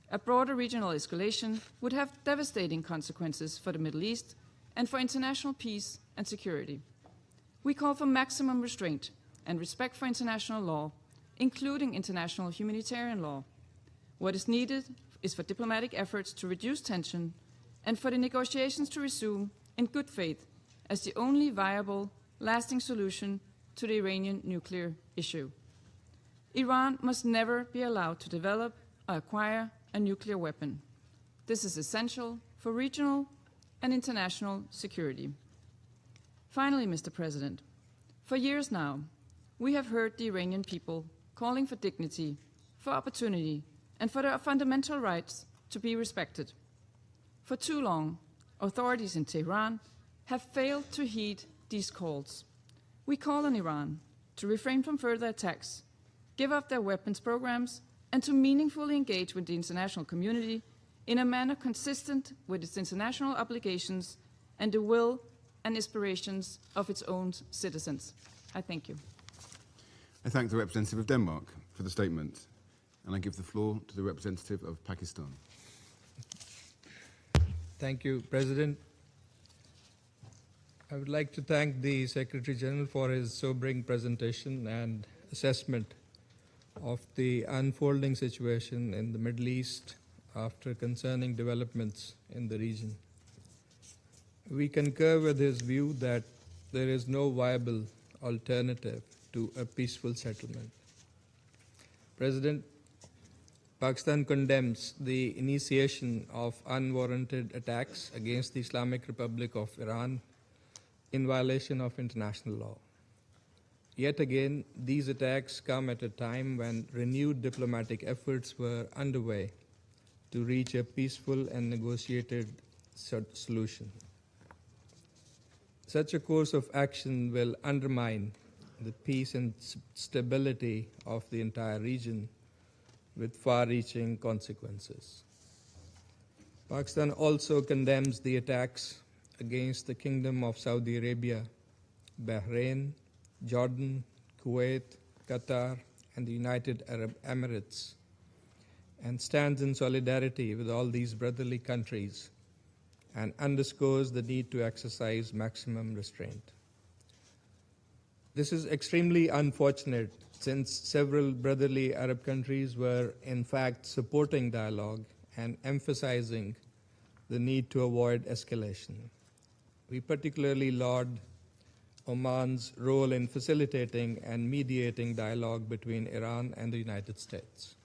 A broader regional escalation would have devastating consequences for the Middle East and for international peace and security. We call for maximum restraint and respect for international law, including international humanitarian law. What is needed is for diplomatic efforts to reduce tension and for the negotiations to resume in good faith as the only viable, lasting solution to the Iranian nuclear issue. Iran must never be allowed to develop or acquire a nuclear weapon. This is essential for regional and international security. Finally, Mr. President, for years now, we have heard the Iranian people calling for dignity, for opportunity, and for their fundamental rights to be respected. For too long, authorities in Tehran have failed to heed these calls. We call on Iran to refrain from further attacks, give up their weapons programs, and to meaningfully engage with the international community in a manner consistent with its international obligations and the will and aspirations of its own citizens. I thank you. I thank the representative of Denmark for the statement, and I give the floor to the representative of Pakistan. Thank you, President. I would like to thank the Secretary General for his sobering presentation and assessment of the unfolding situation in the Middle East after concerning developments in the region. We concur with his view that there is no viable alternative to a peaceful settlement. President, Pakistan condemns the initiation of unwarranted attacks against the Islamic Republic of Iran in violation of international law. Yet again, these attacks come at a time when renewed diplomatic efforts were underway to reach a peaceful and negotiated solution. Such a course of action will undermine the peace and stability of the entire region with far-reaching consequences. Pakistan also condemns the attacks against the Kingdom of Saudi Arabia, Bahrain, Jordan, Kuwait, Qatar, and the United Arab Emirates, and stands in solidarity with all these brotherly countries and underscores the need to exercise maximum restraint. This is extremely unfortunate since several brotherly Arab countries were in fact supporting dialogue and emphasizing the need to avoid escalation. We particularly laud Oman's role in facilitating and mediating dialogue between Iran and the United States.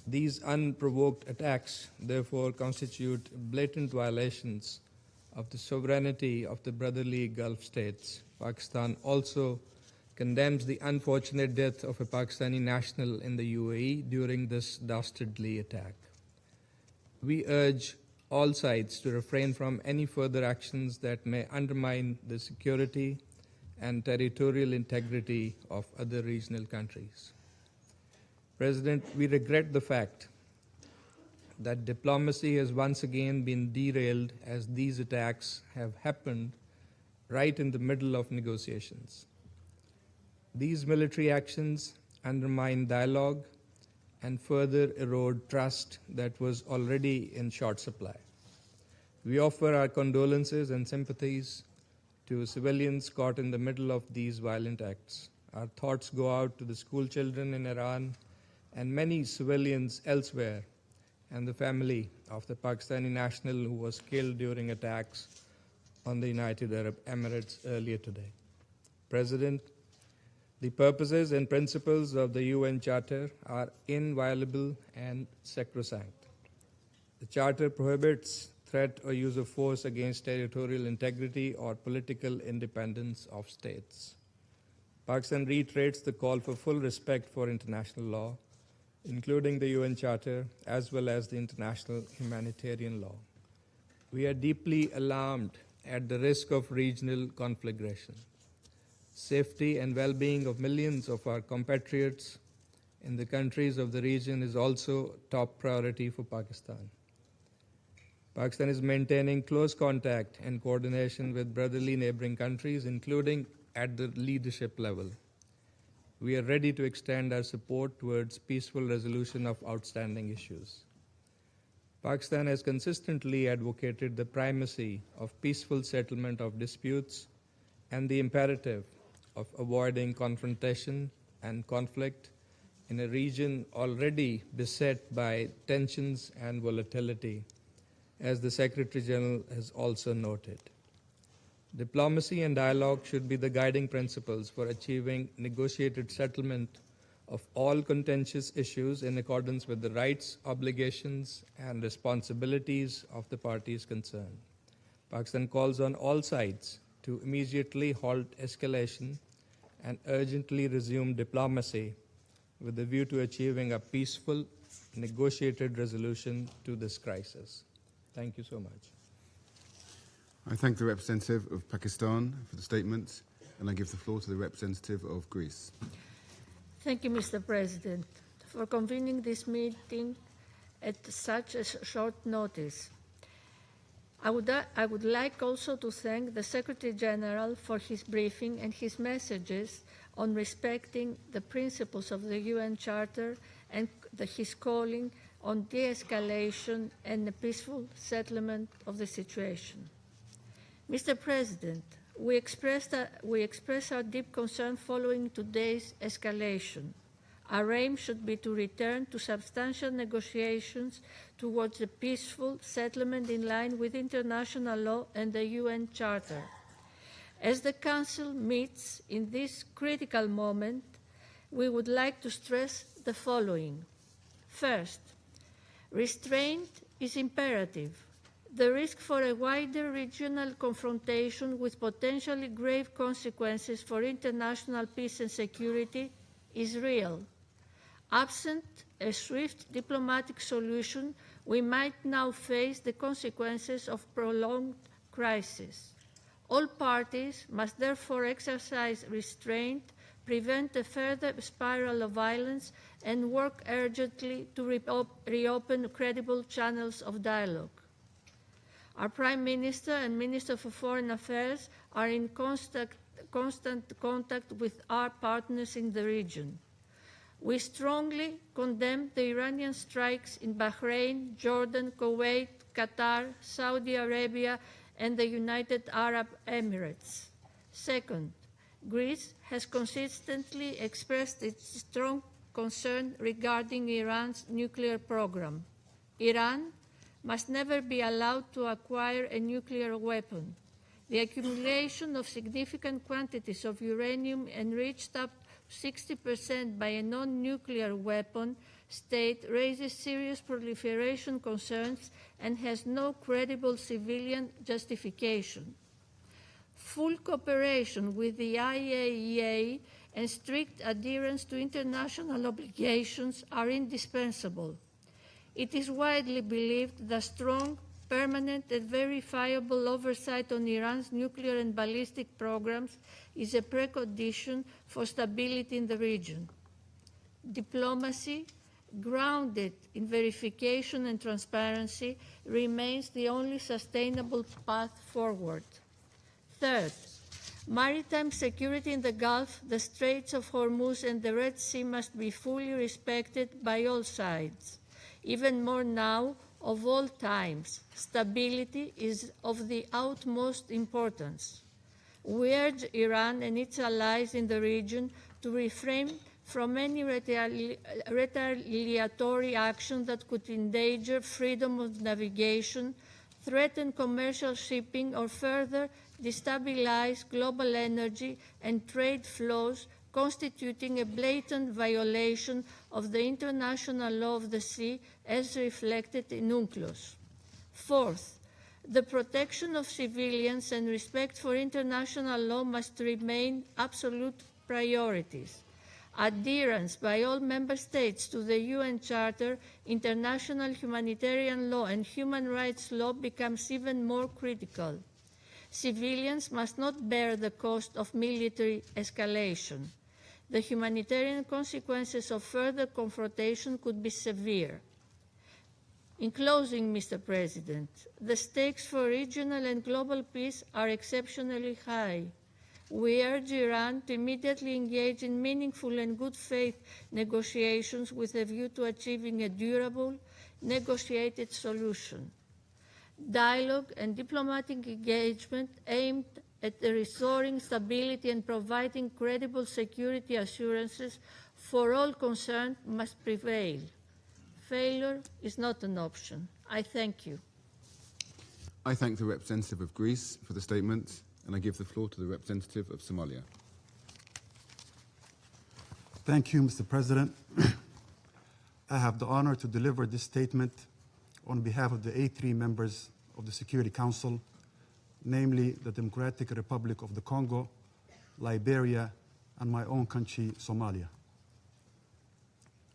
These unprovoked attacks, therefore, constitute blatant violations of the sovereignty of the brotherly Gulf states. Pakistan also condemns the unfortunate death of a Pakistani national in the UAE during this dastardly attack. We urge all sides to refrain from any further actions that may undermine the security and territorial integrity of other regional countries. President, we regret the fact that diplomacy has once again been derailed as these attacks have happened right in the middle of negotiations. These military actions undermine dialogue and further erode trust that was already in short supply. We offer our condolences and sympathies to civilians caught in the middle of these violent acts. Our thoughts go out to the school children in Iran and many civilians elsewhere, and the family of the Pakistani national who was killed during attacks on the United Arab Emirates earlier today. President, the purposes and principles of the UN Charter are inviolable and sacrosanct. The Charter prohibits threat or use of force against territorial integrity or political independence of states. Pakistan reiterates the call for full respect for international law, including the UN Charter, as well as the international humanitarian law. We are deeply alarmed at the risk of regional conflagration. Safety and well-being of millions of our compatriots in the countries of the region is also top priority for Pakistan. Pakistan is maintaining close contact and coordination with brotherly neighboring countries, including at the leadership level. we are ready to extend our support towards peaceful resolution of outstanding issues. Pakistan has consistently advocated the primacy of peaceful settlement of disputes and the imperative of avoiding confrontation and conflict in a region already beset by tensions and volatility, as the Secretary General has also noted. Diplomacy and dialogue should be the guiding principles for achieving negotiated settlement of all contentious issues in accordance with the rights, obligations, and responsibilities of the parties concerned. Pakistan calls on all sides to immediately halt escalation and urgently resume diplomacy with a view to achieving a peaceful, negotiated resolution to this crisis. Thank you so much. I thank the representative of Pakistan for the statement, and I give the floor to the representative of Greece. Thank you, Mr. President, for convening this meeting at such a short notice. I would like also to thank the Secretary General for his briefing and his messages on respecting the principles of the UN Charter and his calling on de-escalation and a peaceful settlement of the situation. Mr. President, we express our deep concern following today's escalation. Our aim should be to return to substantial negotiations towards a peaceful settlement in line with international law and the UN Charter. As the Council meets in this critical moment, we would like to stress the following. First, restraint is imperative. The risk for a wider regional confrontation with potentially grave consequences for international peace and security is real. Absent a swift diplomatic solution, we might now face the consequences of prolonged crisis. All parties must therefore exercise restraint, prevent a further spiral of violence, and work urgently to reopen credible channels of dialogue. Our Prime Minister and Minister for Foreign Affairs are in constant contact with our partners in the region. We strongly condemn the Iranian strikes in Bahrain, Jordan, Kuwait, Qatar, Saudi Arabia, and the United Arab Emirates. Second, Greece has consistently expressed its strong concern regarding Iran's nuclear program. Iran must never be allowed to acquire a nuclear weapon. The accumulation of significant quantities of uranium enriched up to 60% by a non-nuclear weapon state raises serious proliferation concerns and has no credible civilian justification. Full cooperation with the IAEA and strict adherence to international obligations are indispensable. It is widely believed that strong, permanent, and verifiable oversight on Iran's nuclear and ballistic programs is a precondition for stability in the region. Diplomacy, grounded in verification and transparency, remains the only sustainable path forward. Third, maritime security in the Gulf, the Straits of Hormuz, and the Red Sea must be fully respected by all sides. Even more now, of all times, stability is of the utmost importance. We urge Iran and its allies in the region to refrain from any retaliatory action that could endanger freedom of navigation, threaten commercial shipping, or further destabilize global energy and trade flows, constituting a blatant violation of the international law of the sea as reflected in UNCLOS. Fourth, the protection of civilians and respect for international law must remain absolute priorities. Adherence by all member states to the UN Charter, international humanitarian law, and human rights law becomes even more critical. Civilians must not bear the cost of military escalation. The humanitarian consequences of further confrontation could be severe. In closing, Mr. President, the stakes for regional and global peace are exceptionally high. We urge Iran to immediately engage in meaningful and good faith negotiations with a view to achieving a durable, negotiated solution. Dialogue and diplomatic engagement aimed at restoring stability and providing credible security assurances for all concerned must prevail. Failure is not an option. I thank you. I thank the representative of Greece for the statement, and I give the floor to the representative of Somalia. Thank you, Mr. President. I have the honor to deliver this statement on behalf of the A3 members of the Security Council, namely the Democratic Republic of the Congo, Liberia, and my own country, Somalia.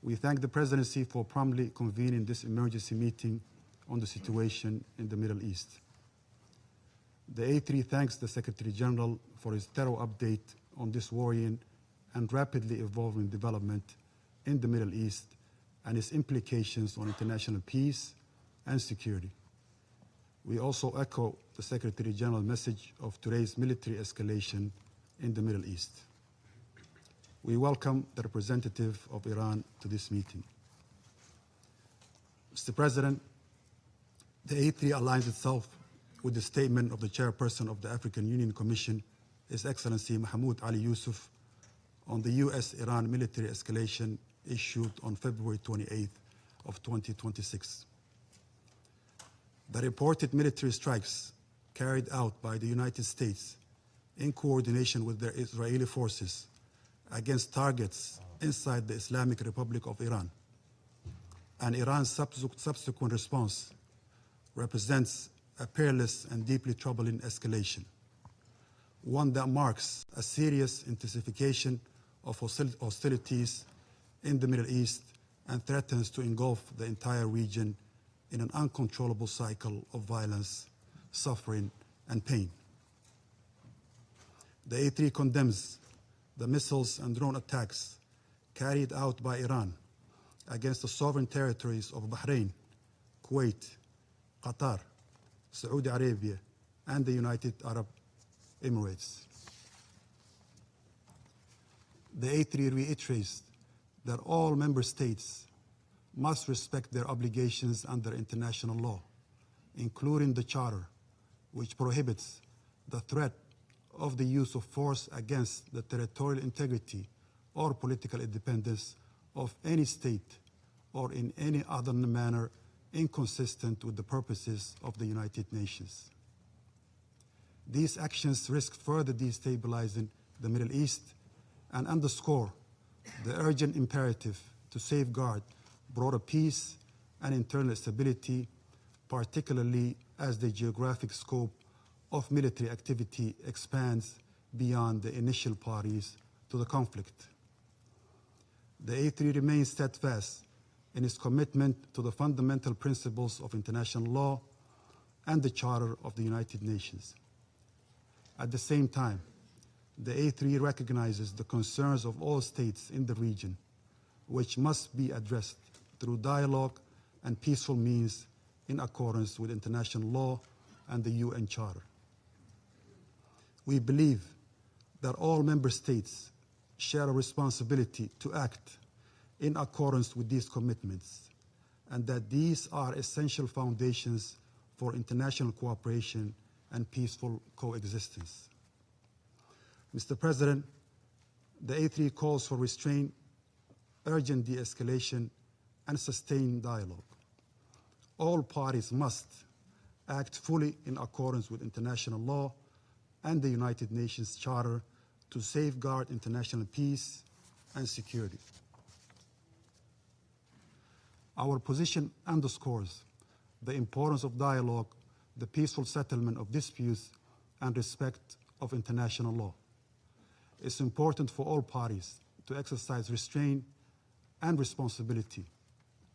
We thank the Presidency for promptly convening this emergency meeting on the situation in the Middle East. The A3 thanks the Secretary General for his thorough update on this worrying and rapidly evolving development in the Middle East and its implications on international peace and security. We also echo the Secretary General's message of today's military escalation in the Middle East. We welcome the representative of Iran to this meeting. Mr. President, the A3 aligns itself with the statement of the chairperson of the African Union Commission, His Excellency Mahmoud Ali Yusuf, on the U.S.-Iran military escalation issued on February 28th of 2026. The reported military strikes carried out by the United States in coordination with their Israeli forces against targets inside the Islamic Republic of Iran and Iran's subsequent response represents a perilous and deeply troubling escalation, one that marks a serious intensification of hostilities in the Middle East and threatens to engulf the entire region in an uncontrollable cycle of violence, suffering, and pain. The A3 condemns the missiles and drone attacks carried out by Iran against the sovereign territories of Bahrain, Kuwait, Qatar, Saudi Arabia, and the United Arab Emirates. The A3 reiterates that all member states must respect their obligations under international law, including the Charter, which prohibits the threat of the use of force against the territorial integrity or political independence of any state or in any other manner inconsistent with the purposes of the United Nations. These actions risk further destabilizing the Middle East and underscore the urgent imperative to safeguard broader peace and internal stability, particularly as the geographic scope of military activity expands beyond the initial parties to the conflict. The A3 remains steadfast in its commitment to the fundamental principles of international law and the Charter of the United Nations. At the same time, the A3 recognizes the concerns of all states in the region, which must be addressed through dialogue and peaceful means in accordance with international law and the UN Charter. We believe that all member states share a responsibility to act in accordance with these commitments, and that these are essential foundations for international cooperation and peaceful coexistence. Mr. President, the A3 calls for restraint, urgent de-escalation, and sustained dialogue. All parties must act fully in accordance with international law and the United Nations Charter to safeguard international peace and security. Our position underscores the importance of dialogue, the peaceful settlement of disputes, and respect of international law. It's important for all parties to exercise restraint and responsibility,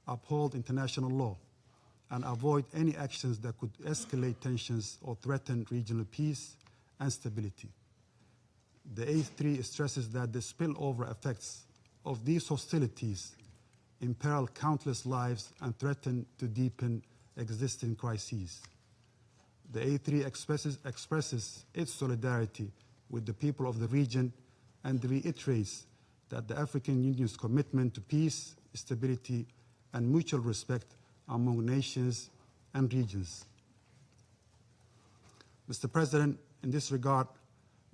uphold international law, and avoid any actions that could escalate tensions or threaten regional peace and stability. The A3 stresses that the spillover effects of these hostilities imperil countless lives and threaten to deepen existing crises. The A3 expresses its solidarity with the people of the region and reiterates that the African Union's commitment to peace, stability, and mutual respect among nations and regions. Mr. President, in this regard,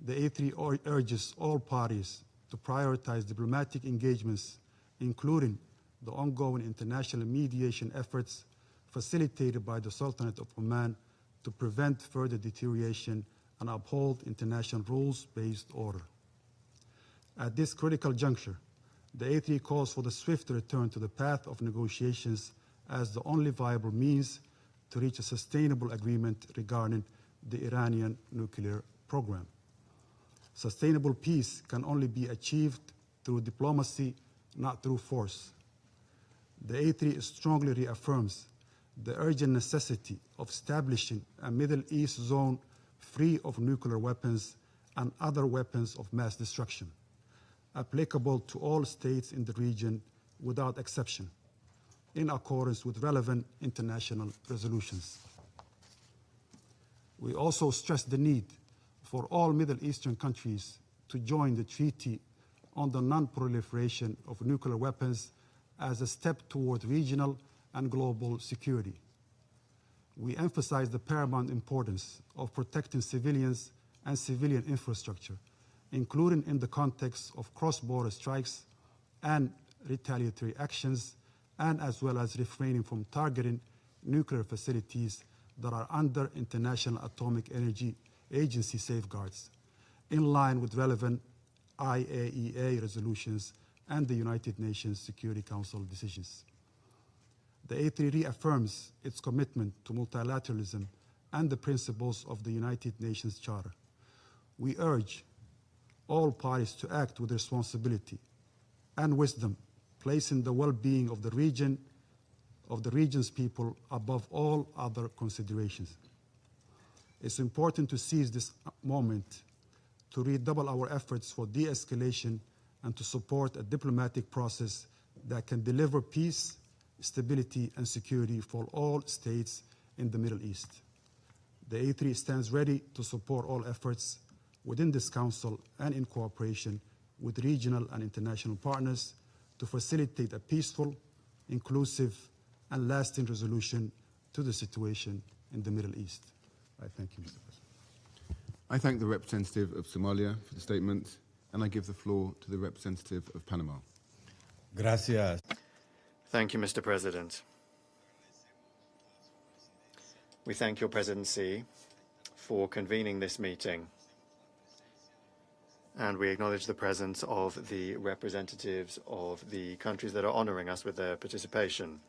the A3 urges all parties to prioritize diplomatic engagements, including the ongoing international mediation efforts facilitated by the Sultanate of Oman to prevent further deterioration and uphold international rules-based order. At this critical juncture, the A3 calls for the swift return to the path of negotiations as the only viable means to reach a sustainable agreement regarding the Iranian nuclear program. Sustainable peace can only be achieved through diplomacy, not through force. The A3 strongly reaffirms the urgent necessity of establishing a Middle East zone free of nuclear weapons and other weapons of mass destruction, applicable to all states in the region without exception, in accordance with relevant international resolutions. We also stress the need for all Middle Eastern countries to join the Treaty on the Non-Proliferation of Nuclear Weapons as a step toward regional and global security. We emphasize the paramount importance of protecting civilians and civilian infrastructure, including in the context of cross-border strikes and retaliatory actions, and as well as refraining from targeting nuclear facilities that are under International Atomic Energy Agency safeguards, in line with relevant IAEA resolutions and the United Nations Security Council decisions. The A3 reaffirms its commitment to multilateralism and the principles of the United Nations Charter. We urge all parties to act with responsibility and wisdom, placing the well-being of the region's people above all other considerations. It's important to seize this moment to redouble our efforts for de-escalation and to support a diplomatic process that can deliver peace, stability, and security for all states in the Middle East. The A3 stands ready to support all efforts within this Council and in cooperation with regional and international partners to facilitate a peaceful, inclusive, and lasting resolution to the situation in the Middle East. I thank you, Mr. President. I thank the representative of Somalia for the statement, and I give the floor to the representative of Panama. Gracias. Thank you, Mr. President. We thank your presidency for convening this meeting, and we acknowledge the presence of the representatives of the countries that are honoring us with their participation.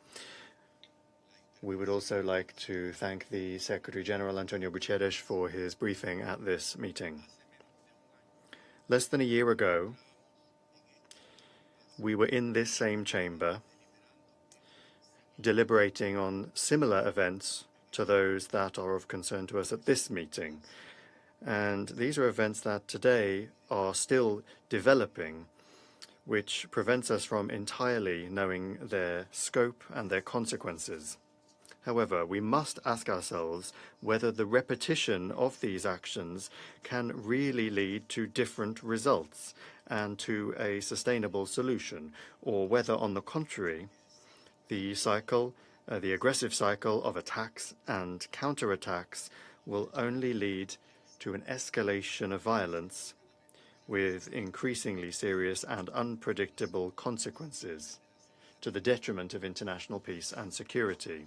We would also like to thank the Secretary General, Antonio Guterres, for his briefing at this meeting. Less than a year ago, we were in this same chamber deliberating on similar events to those that are of concern to us at this meeting. And these are events that today are still developing, which prevents us from entirely knowing their scope and their consequences. However, we must ask ourselves whether the repetition of these actions can really lead to different results and to a sustainable solution, or whether, on the contrary, the aggressive cycle of attacks and counterattacks will only lead to an escalation of violence with increasingly serious and unpredictable consequences to the detriment of international peace and security.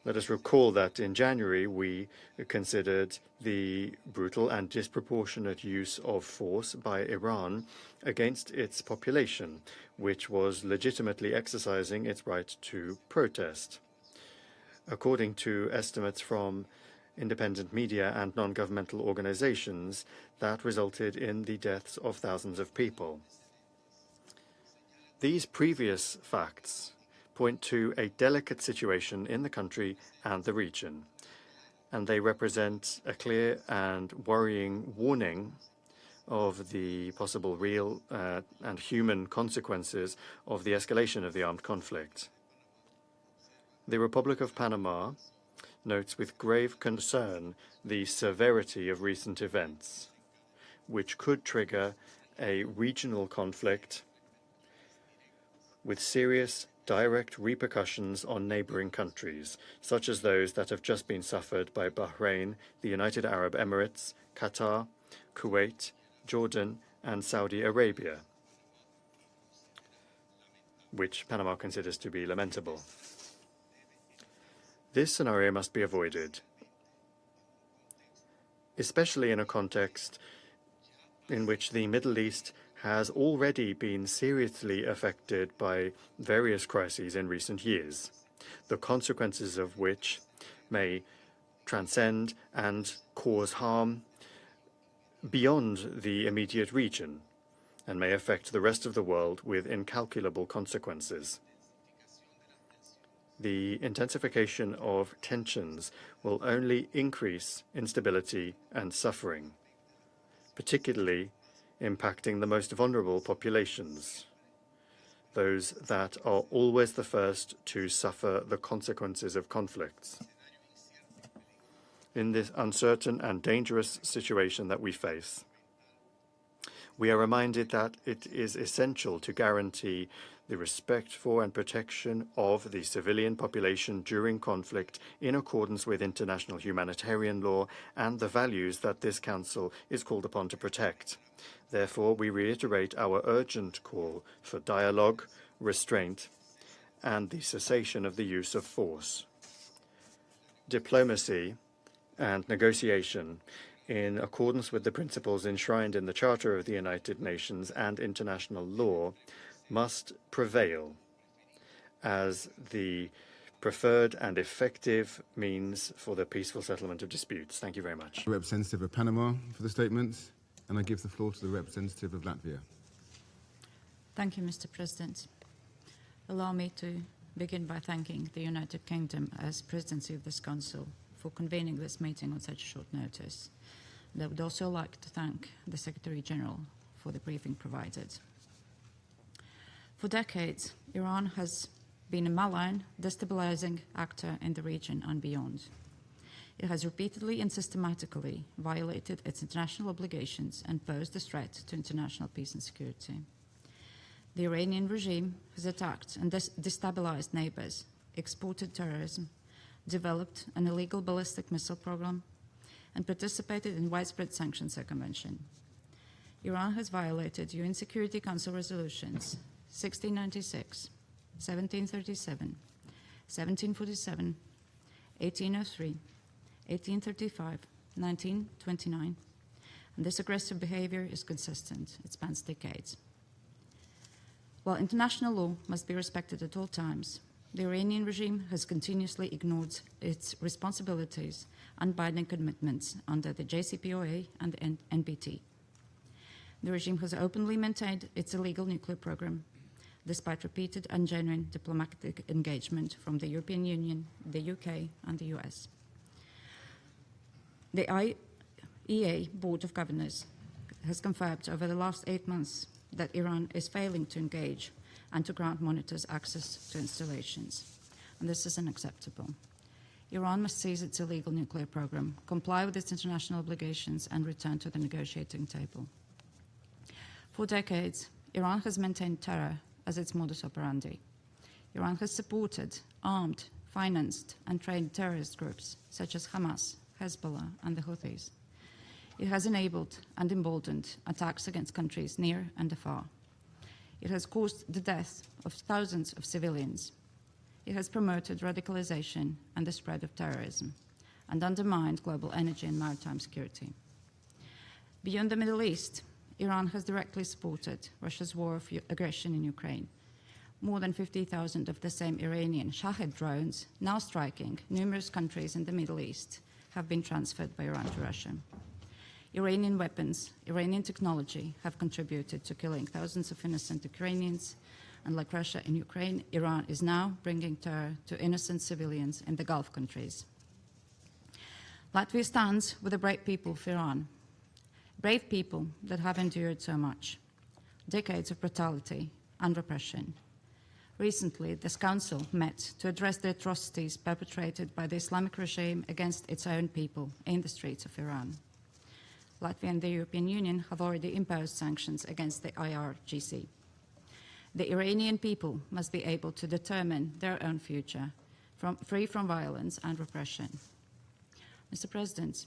Let us recall that in January we considered the brutal and disproportionate use of force by Iran against its population, which was legitimately exercising its right to protest. According to estimates from independent media and non-governmental organizations, that resulted in the deaths of thousands of people. These previous facts point to a delicate situation in the country and the region, and they represent a clear and worrying warning of the possible real and human consequences of the escalation of the armed conflict. The Republic of Panama notes with grave concern the severity of recent events, which could trigger a regional conflict with serious direct repercussions on neighboring countries, such as those that have just been suffered by Bahrain, the United Arab Emirates, Qatar, Kuwait, Jordan, and Saudi Arabia, which Panama considers to be lamentable. This scenario must be avoided, especially in a context in which the Middle East has already been seriously affected by various crises in recent years, the consequences of which may transcend and cause harm beyond the immediate region and may affect the rest of the world with incalculable consequences. The intensification of tensions will only increase instability and suffering, particularly impacting the most vulnerable populations, those that are always the first to suffer the consequences of conflicts. In this uncertain and dangerous situation that we face, we are reminded that it is essential to guarantee the respect for and protection of the civilian population during conflict in accordance with international humanitarian law and the values that this Council is called upon to protect. Therefore, we reiterate our urgent call for dialogue, restraint, and the cessation of the use of force. Diplomacy and negotiation, in accordance with the principles enshrined in the Charter of the United Nations and international law, must prevail as the preferred and effective means for the peaceful settlement of disputes. Thank you very much. Representative of Panama for the statement, and I give the floor to the representative of Latvia. Thank you, Mr. President. Allow me to begin by thanking the United Kingdom as presidency of this Council for convening this meeting on such short notice. And I would also like to thank the Secretary General for the briefing provided. For decades, Iran has been a malign, destabilizing actor in the region and beyond. It has repeatedly and systematically violated its international obligations and posed a threat to international peace and security. The Iranian regime has attacked and destabilized neighbors, exported terrorism, developed an illegal ballistic missile program, and participated in widespread sanctions circumvention. Iran has violated UN Security Council resolutions 1696, 1737, 1747, 1803, 1835, 1929, and this aggressive behavior is consistent. It spans decades. While international law must be respected at all times, the Iranian regime has continuously ignored its responsibilities and binding commitments under the JCPOA and the NPT. The regime has openly maintained its illegal nuclear program, despite repeated and genuine diplomatic engagement from the European Union, the UK, and the US. The IAEA Board of Governors has confirmed over the last 8 months that Iran is failing to engage and to grant monitors access to installations, and this is unacceptable. Iran must cease its illegal nuclear program, comply with its international obligations, and return to the negotiating table. For decades, Iran has maintained terror as its modus operandi. Iran has supported, armed, financed, and trained terrorist groups such as Hamas, Hezbollah, and the Houthis. It has enabled and emboldened attacks against countries near and afar. It has caused the death of thousands of civilians. It has promoted radicalization and the spread of terrorism, and undermined global energy and maritime security. Beyond the Middle East, Iran has directly supported Russia's war of aggression in Ukraine. More than 50,000 of the same Iranian Shahed drones, now striking numerous countries in the Middle East, have been transferred by Iran to Russia. Iranian weapons, Iranian technology have contributed to killing thousands of innocent Ukrainians, and like Russia in Ukraine, Iran is now bringing terror to innocent civilians in the Gulf countries. Latvia stands with the brave people of Iran, brave people that have endured so much, decades of brutality and repression. Recently, this Council met to address the atrocities perpetrated by the Islamic regime against its own people in the streets of Iran. Latvia and the European Union have already imposed sanctions against the IRGC. The Iranian people must be able to determine their own future, free from violence and repression. Mr. President,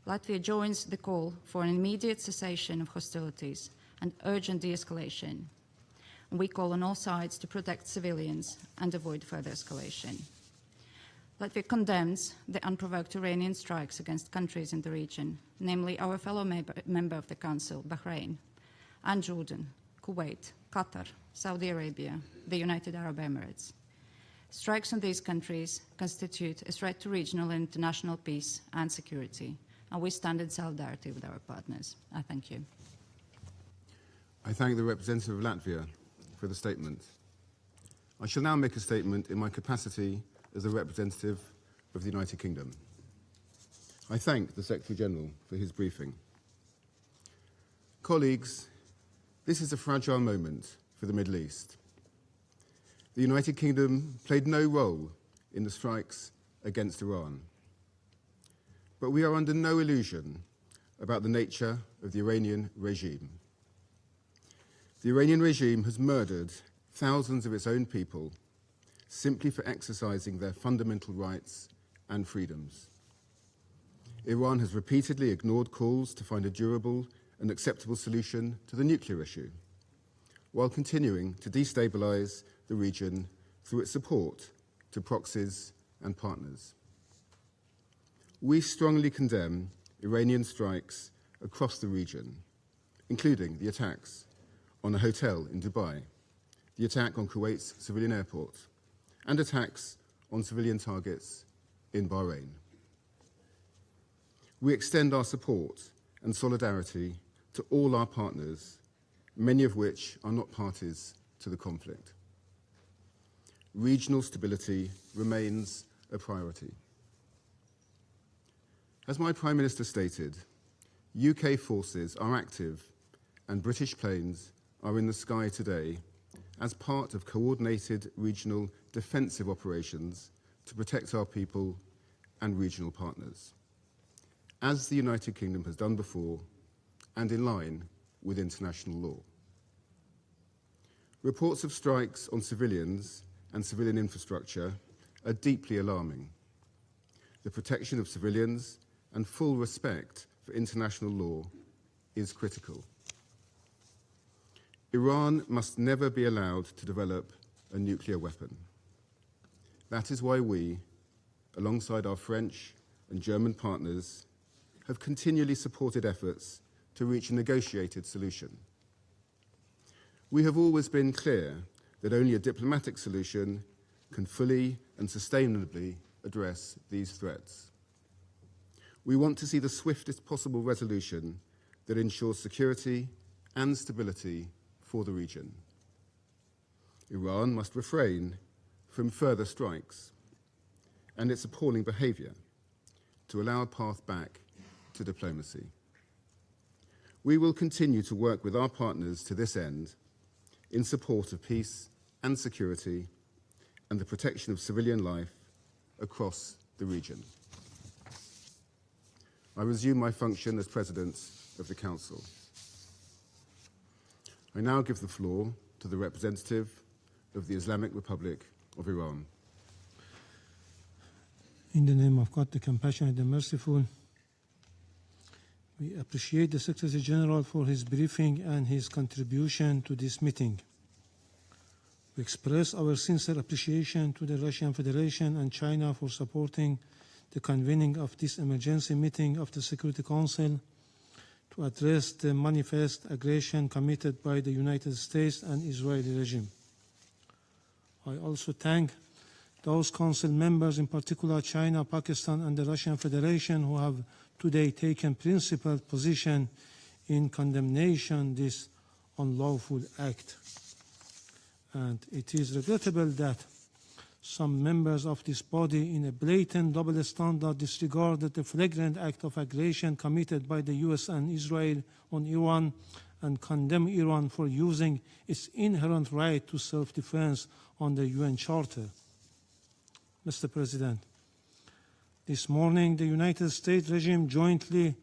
Latvia joins the call for an immediate cessation of hostilities and urgent de-escalation. We call on all sides to protect civilians and avoid further escalation. Latvia condemns the unprovoked Iranian strikes against countries in the region, namely our fellow member of the Council, Bahrain, and Jordan, Kuwait, Qatar, Saudi Arabia, the United Arab Emirates. Strikes on these countries constitute a threat to regional and international peace and security, and we stand in solidarity with our partners. I thank you. I thank the representative of Latvia for the statement. I shall now make a statement in my capacity as a representative of the United Kingdom. I thank the Secretary-General for his briefing. Colleagues, this is a fragile moment for the Middle East. The United Kingdom played no role in the strikes against Iran. But we are under no illusion about the nature of the Iranian regime. The Iranian regime has murdered thousands of its own people simply for exercising their fundamental rights and freedoms. Iran has repeatedly ignored calls to find a durable and acceptable solution to the nuclear issue, while continuing to destabilize the region through its support to proxies and partners. We strongly condemn Iranian strikes across the region, including the attacks on a hotel in Dubai, the attack on Kuwait's civilian airport, and attacks on civilian targets in Bahrain. We extend our support and solidarity to all our partners, many of which are not parties to the conflict. Regional stability remains a priority. As my Prime Minister stated, UK forces are active and British planes are in the sky today as part of coordinated regional defensive operations to protect our people and regional partners, as the United Kingdom has done before and in line with international law. Reports of strikes on civilians and civilian infrastructure are deeply alarming. The protection of civilians and full respect for international law is critical. Iran must never be allowed to develop a nuclear weapon. That is why we, alongside our French and German partners, have continually supported efforts to reach a negotiated solution. We have always been clear that only a diplomatic solution can fully and sustainably address these threats. We want to see the swiftest possible resolution that ensures security and stability for the region. Iran must refrain from further strikes and its appalling behavior to allow a path back to diplomacy. We will continue to work with our partners to this end in support of peace and security and the protection of civilian life across the region. I resume my function as President of the Council. I now give the floor to the representative of the Islamic Republic of Iran. In the name of God, the compassionate and merciful, we appreciate the Secretary General for his briefing and his contribution to this meeting. We express our sincere appreciation to the Russian Federation and China for supporting the convening of this emergency meeting of the Security Council to address the manifest aggression committed by the United States and Israeli regime. I also thank those Council members, in particular China, Pakistan, and the Russian Federation, who have today taken principled position in condemnation of this unlawful act. And it is regrettable that some members of this body, in a blatant double standard, disregarded the flagrant act of aggression committed by the U.S. and Israel on Iran and condemn Iran for using its inherent right to self-defense on the UN Charter. Mr. President, this morning the United States regime jointly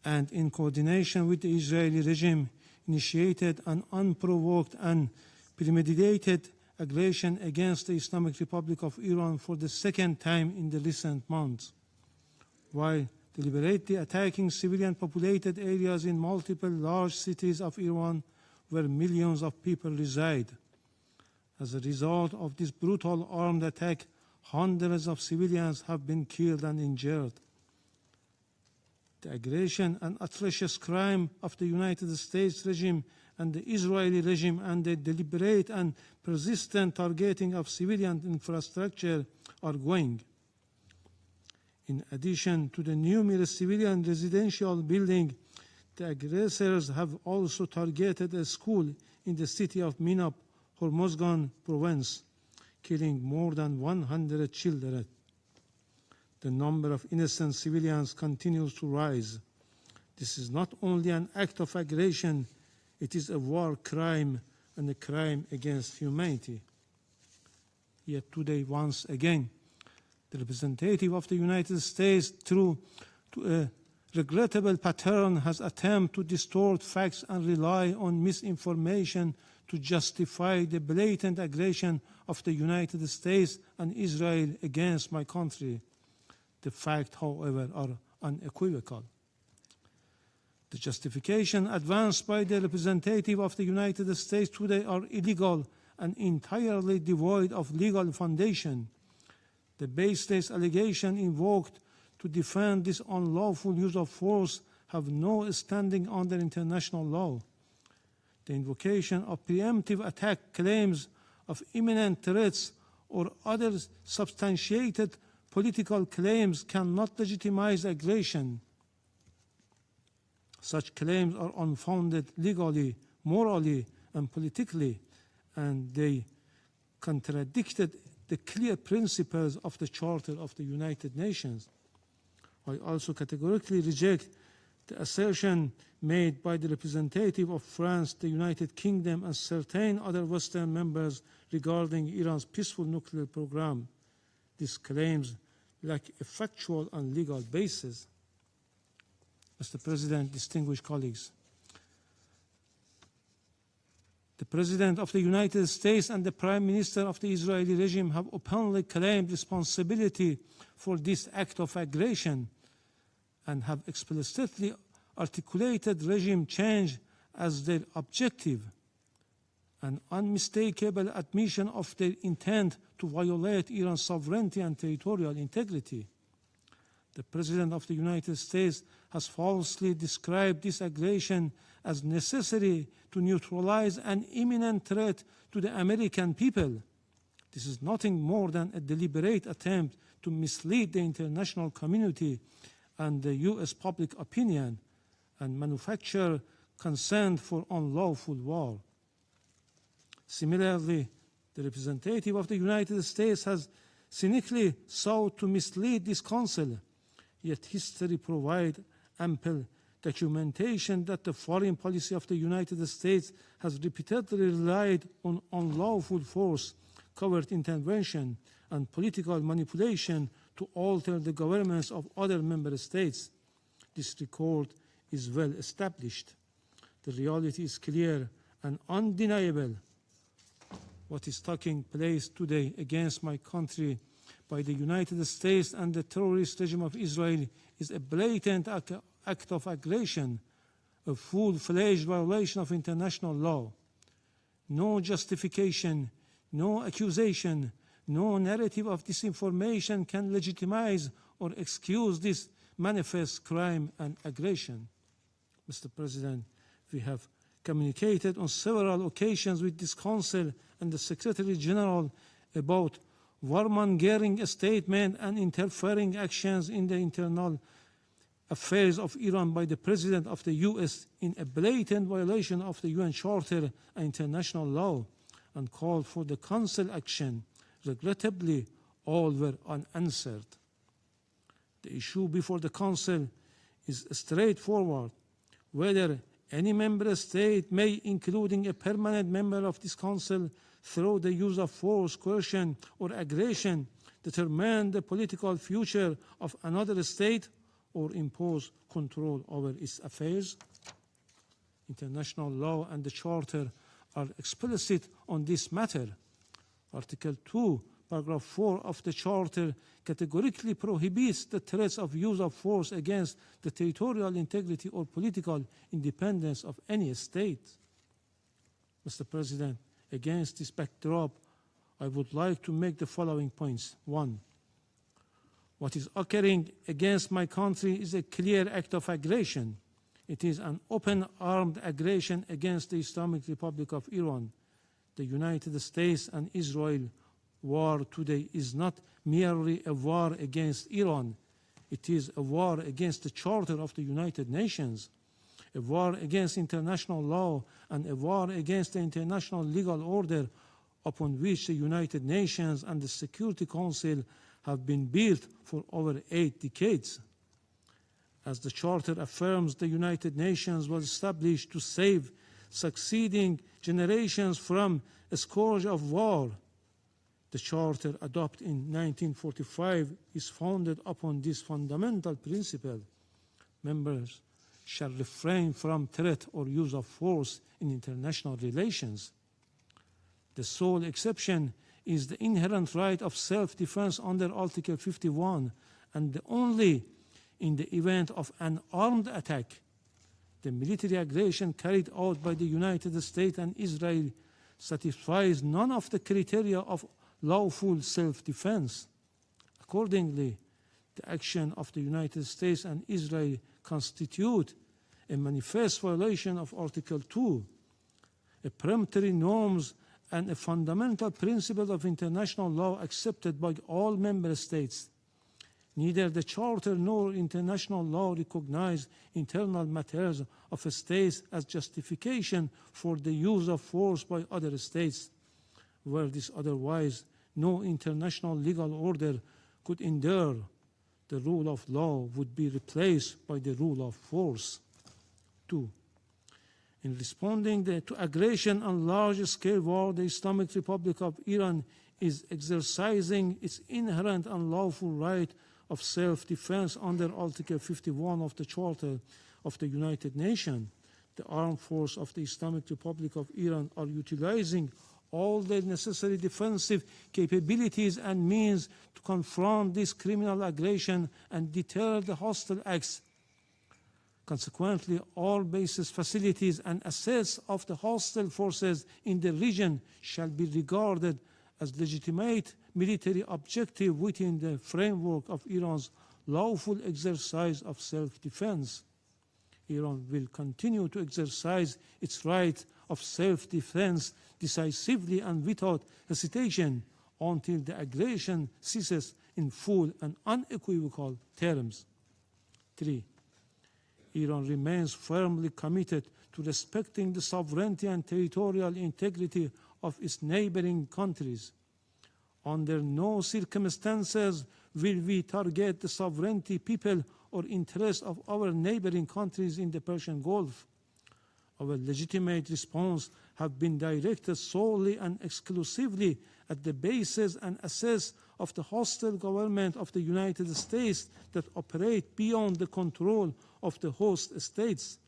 and in coordination with the Israeli regime initiated an unprovoked and premeditated aggression against the Islamic Republic of Iran for the second time in the recent months, while deliberately attacking civilian populated areas in multiple large cities of Iran where millions of people reside. As a result of this brutal armed attack, hundreds of civilians have been killed and injured. The aggression and atrocious crime of the United States regime and the Israeli regime and the deliberate and persistent targeting of civilian infrastructure are going. In addition to the numerous civilian residential buildings, the aggressors have also targeted a school in the city of Minab, Hormozgan province, killing more than 100 children. The number of innocent civilians continues to rise. This is not only an act of aggression, it is a war crime and a crime against humanity. Yet today, once again, the representative of the United States, through a regrettable pattern, has attempted to distort facts and rely on misinformation to justify the blatant aggression of the United States and Israel against my country. The facts, however, are unequivocal. The justification advanced by the representative of the United States today are illegal and entirely devoid of legal foundation. The baseless allegation invoked to defend this unlawful use of force have no standing under international law. The invocation of preemptive attack claims of imminent threats or other substantiated political claims cannot legitimize aggression. Such claims are unfounded legally, morally, and politically, and they contradicted the clear principles of the Charter of the United Nations. I also categorically reject the assertion made by the representative of France, the United Kingdom, and certain other Western members regarding Iran's peaceful nuclear program. These claims lack a factual and legal basis. Mr. President, distinguished colleagues, the President of the United States and the Prime Minister of the Israeli regime have openly claimed responsibility for this act of aggression and have explicitly articulated regime change as their objective, an unmistakable admission of their intent to violate Iran's sovereignty and territorial integrity. The President of the United States has falsely described this aggression as necessary to neutralize an imminent threat to the American people. This is nothing more than a deliberate attempt to mislead the international community and the U.S. public opinion and manufacture consent for unlawful war. Similarly, the representative of the United States has cynically sought to mislead this Council, yet history provides ample documentation that the foreign policy of the United States has repeatedly relied on unlawful force, covert intervention, and political manipulation to alter the governments of other member states. This record is well established. The reality is clear and undeniable. What is taking place today against my country by the United States and the terrorist regime of Israel is a blatant act of aggression, a full-fledged violation of international law. No justification, no accusation, no narrative of disinformation can legitimize or excuse this manifest crime and aggression. Mr. President, we have communicated on several occasions with this Council and the Secretary General about warmongering statements and interfering actions in the internal affairs of Iran by the President of the U.S. in a blatant violation of the UN Charter and international law, and called for the Council action. Regrettably, all were unanswered. The issue before the Council is straightforward: whether Any member state may, including a permanent member of this council, through the use of force, coercion, or aggression, determine the political future of another state or impose control over its affairs. International law and the Charter are explicit on this matter. Article 2, paragraph 4 of the Charter categorically prohibits the threats of use of force against the territorial integrity or political independence of any state. Mr. President, against this backdrop, I would like to make the following points. 1. What is occurring against my country is a clear act of aggression. It is an open armed aggression against the Islamic Republic of Iran. The United States and Israel war today is not merely a war against Iran. It is a war against the Charter of the United Nations, a war against international law, and a war against the international legal order upon which the United Nations and the Security Council have been built for over 8 decades. As the Charter affirms, the United Nations was established to save succeeding generations from a scourge of war. The Charter, adopted in 1945, is founded upon this fundamental principle. Members shall refrain from threat or use of force in international relations. The sole exception is the inherent right of self-defense under Article 51, and only in the event of an armed attack. The military aggression carried out by the United States and Israel satisfies none of the criteria of lawful self-defense. Accordingly, the action of the United States and Israel constitute a manifest violation of Article 2, a peremptory norms and a fundamental principle of international law accepted by all member states. Neither the Charter nor international law recognize internal matters of states as justification for the use of force by other states. Were this otherwise, no international legal order could endure. The rule of law would be replaced by the rule of force. 2. In responding to aggression and large-scale war, the Islamic Republic of Iran is exercising its inherent and lawful right of self-defense under Article 51 of the Charter of the United Nations. The armed forces of the Islamic Republic of Iran are utilizing all the necessary defensive capabilities and means to confront this criminal aggression and deter the hostile acts. Consequently, all bases, facilities, and assets of the hostile forces in the region shall be regarded as legitimate military objective within the framework of Iran's lawful exercise of self-defense. Iran will continue to exercise its right of self-defense decisively and without hesitation until the aggression ceases in full and unequivocal terms. 3. Iran remains firmly committed to respecting the sovereignty and territorial integrity of its neighboring countries. Under no circumstances will we target the sovereignty, people, or interests of our neighboring countries in the Persian Gulf. Our legitimate response have been directed solely and exclusively at the bases and assets of the hostile government of the United States that operate beyond the control of the host states.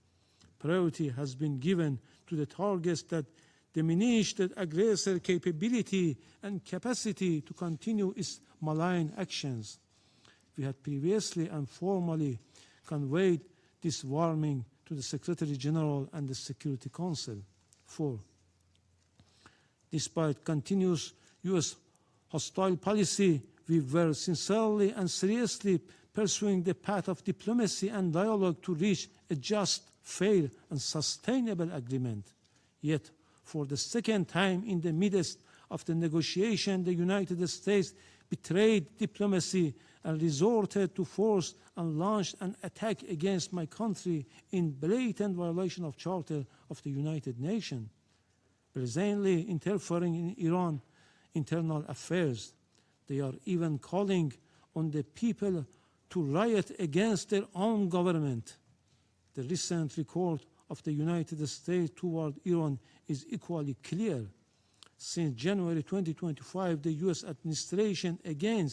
Priority has been given to the targets that diminish the aggressor capability and capacity to continue its malign actions. We had previously and formally conveyed this warning to the Secretary General and the Security Council. 4. Despite continuous U.S. hostile policy, we were sincerely and seriously pursuing the path of diplomacy and dialogue to reach a just, fair, and sustainable agreement. Yet, for the second time in the midst of the negotiation, the United States betrayed diplomacy and resorted to force and launched an attack against my country in blatant violation of Charter of the United Nations, brazenly interfering in Iran's internal affairs. They are even calling on the people to riot against their own government. The recent record of the United States toward Iran is equally clear. Since January 2025, the U.S. administration again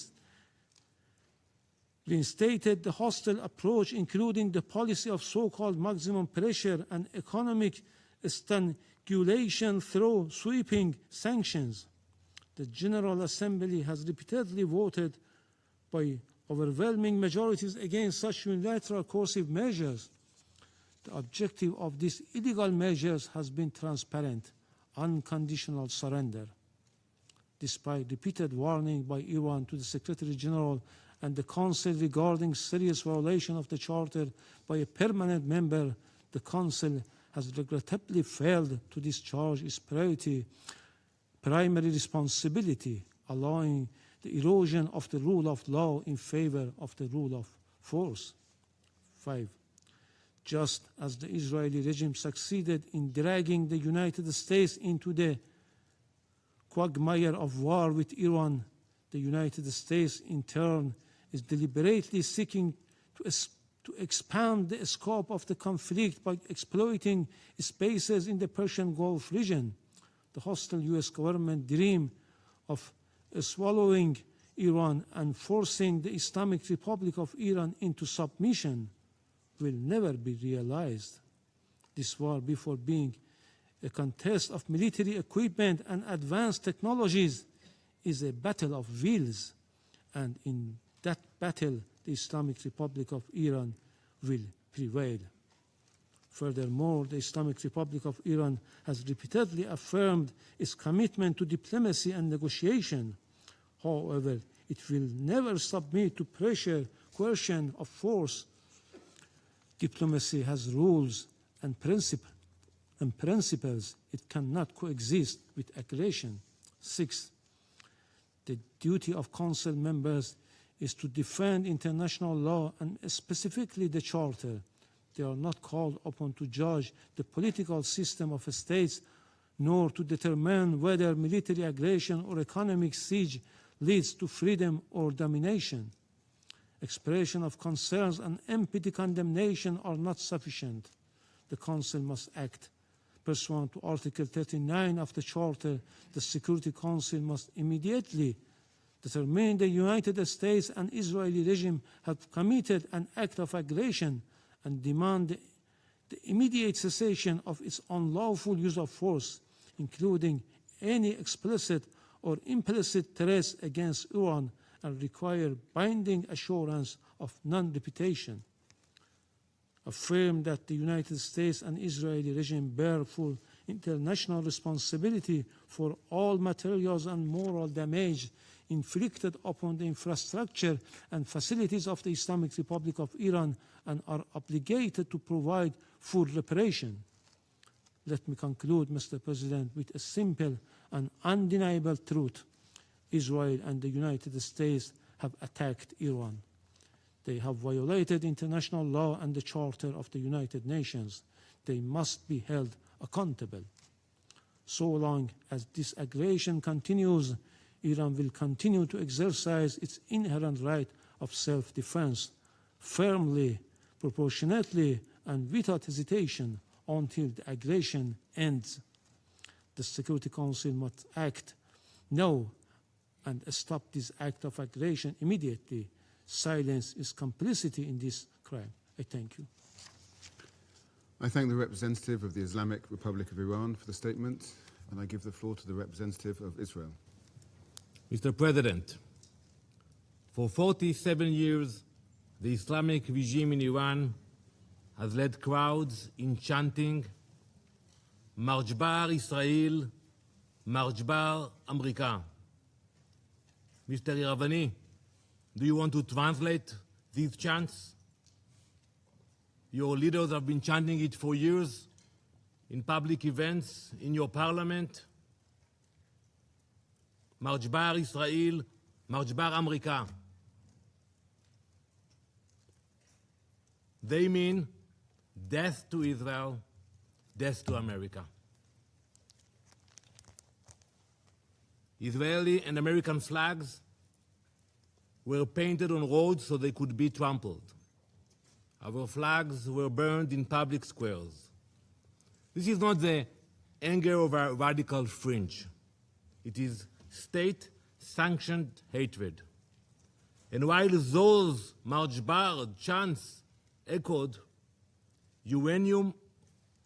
reinstated the hostile approach, including the policy of so-called maximum pressure and economic strangulation through sweeping sanctions. The General Assembly has repeatedly voted by overwhelming majorities against such unilateral coercive measures. The objective of these illegal measures has been transparent, unconditional surrender. Despite repeated warning by Iran to the Secretary General and the Council regarding serious violation of the Charter by a permanent member, the Council has regrettably failed to discharge its primary responsibility, allowing the erosion of the rule of law in favor of the rule of force. 5. Just as the Israeli regime succeeded in dragging the United States into the quagmire of war with Iran, the United States in turn is deliberately seeking to expand the scope of the conflict by exploiting spaces in the Persian Gulf region. The hostile U.S. government dream of swallowing Iran and forcing the Islamic Republic of Iran into submission will never be realized. This war, before being a contest of military equipment and advanced technologies, is a battle of wills, and in that battle, the Islamic Republic of Iran will prevail. Furthermore, the Islamic Republic of Iran has repeatedly affirmed its commitment to diplomacy and negotiation. However, it will never submit to pressure, coercion, or force. Diplomacy has rules and principles. It cannot coexist with aggression. 6. The duty of Council members is to defend international law and specifically the Charter. They are not called upon to judge the political system of states, nor to determine whether military aggression or economic siege leads to freedom or domination. Expression of concerns and empty condemnation are not sufficient. The Council must act. Pursuant to Article 39 of the Charter, the Security Council must immediately determine the United States and Israeli regime have committed an act of aggression and demand the immediate cessation of its unlawful use of force, including any explicit or implicit threats against Iran, and require binding assurance of non-repetition. Affirm that the United States and Israeli regime bear full international responsibility for all materials and moral damage inflicted upon the infrastructure and facilities of the Islamic Republic of Iran and are obligated to provide full reparation. Let me conclude, Mr. President, with a simple and undeniable truth. Israel and the United States have attacked Iran. They have violated international law and the Charter of the United Nations. They must be held accountable. So long as this aggression continues, Iran will continue to exercise its inherent right of self-defense firmly, proportionately, and without hesitation until the aggression ends. The Security Council must act now and stop this act of aggression immediately. Silence is complicity in this crime. I thank you. I thank the representative of the Islamic Republic of Iran for the statement, and I give the floor to the representative of Israel. Mr. President, for 47 years, the Islamic regime in Iran has led crowds in chanting Marjbar Israel, Marjbar America. Mr. Iravani, do you want to translate these chants? Your leaders have been chanting it for years in public events, in your parliament. Marjbar Israel, Marjbar America. They mean death to Israel, death to America. Israeli and American flags were painted on roads so they could be trampled. Our flags were burned in public squares. This is not the anger of a radical fringe. It is state-sanctioned hatred. And while those Marjbar chants echoed, uranium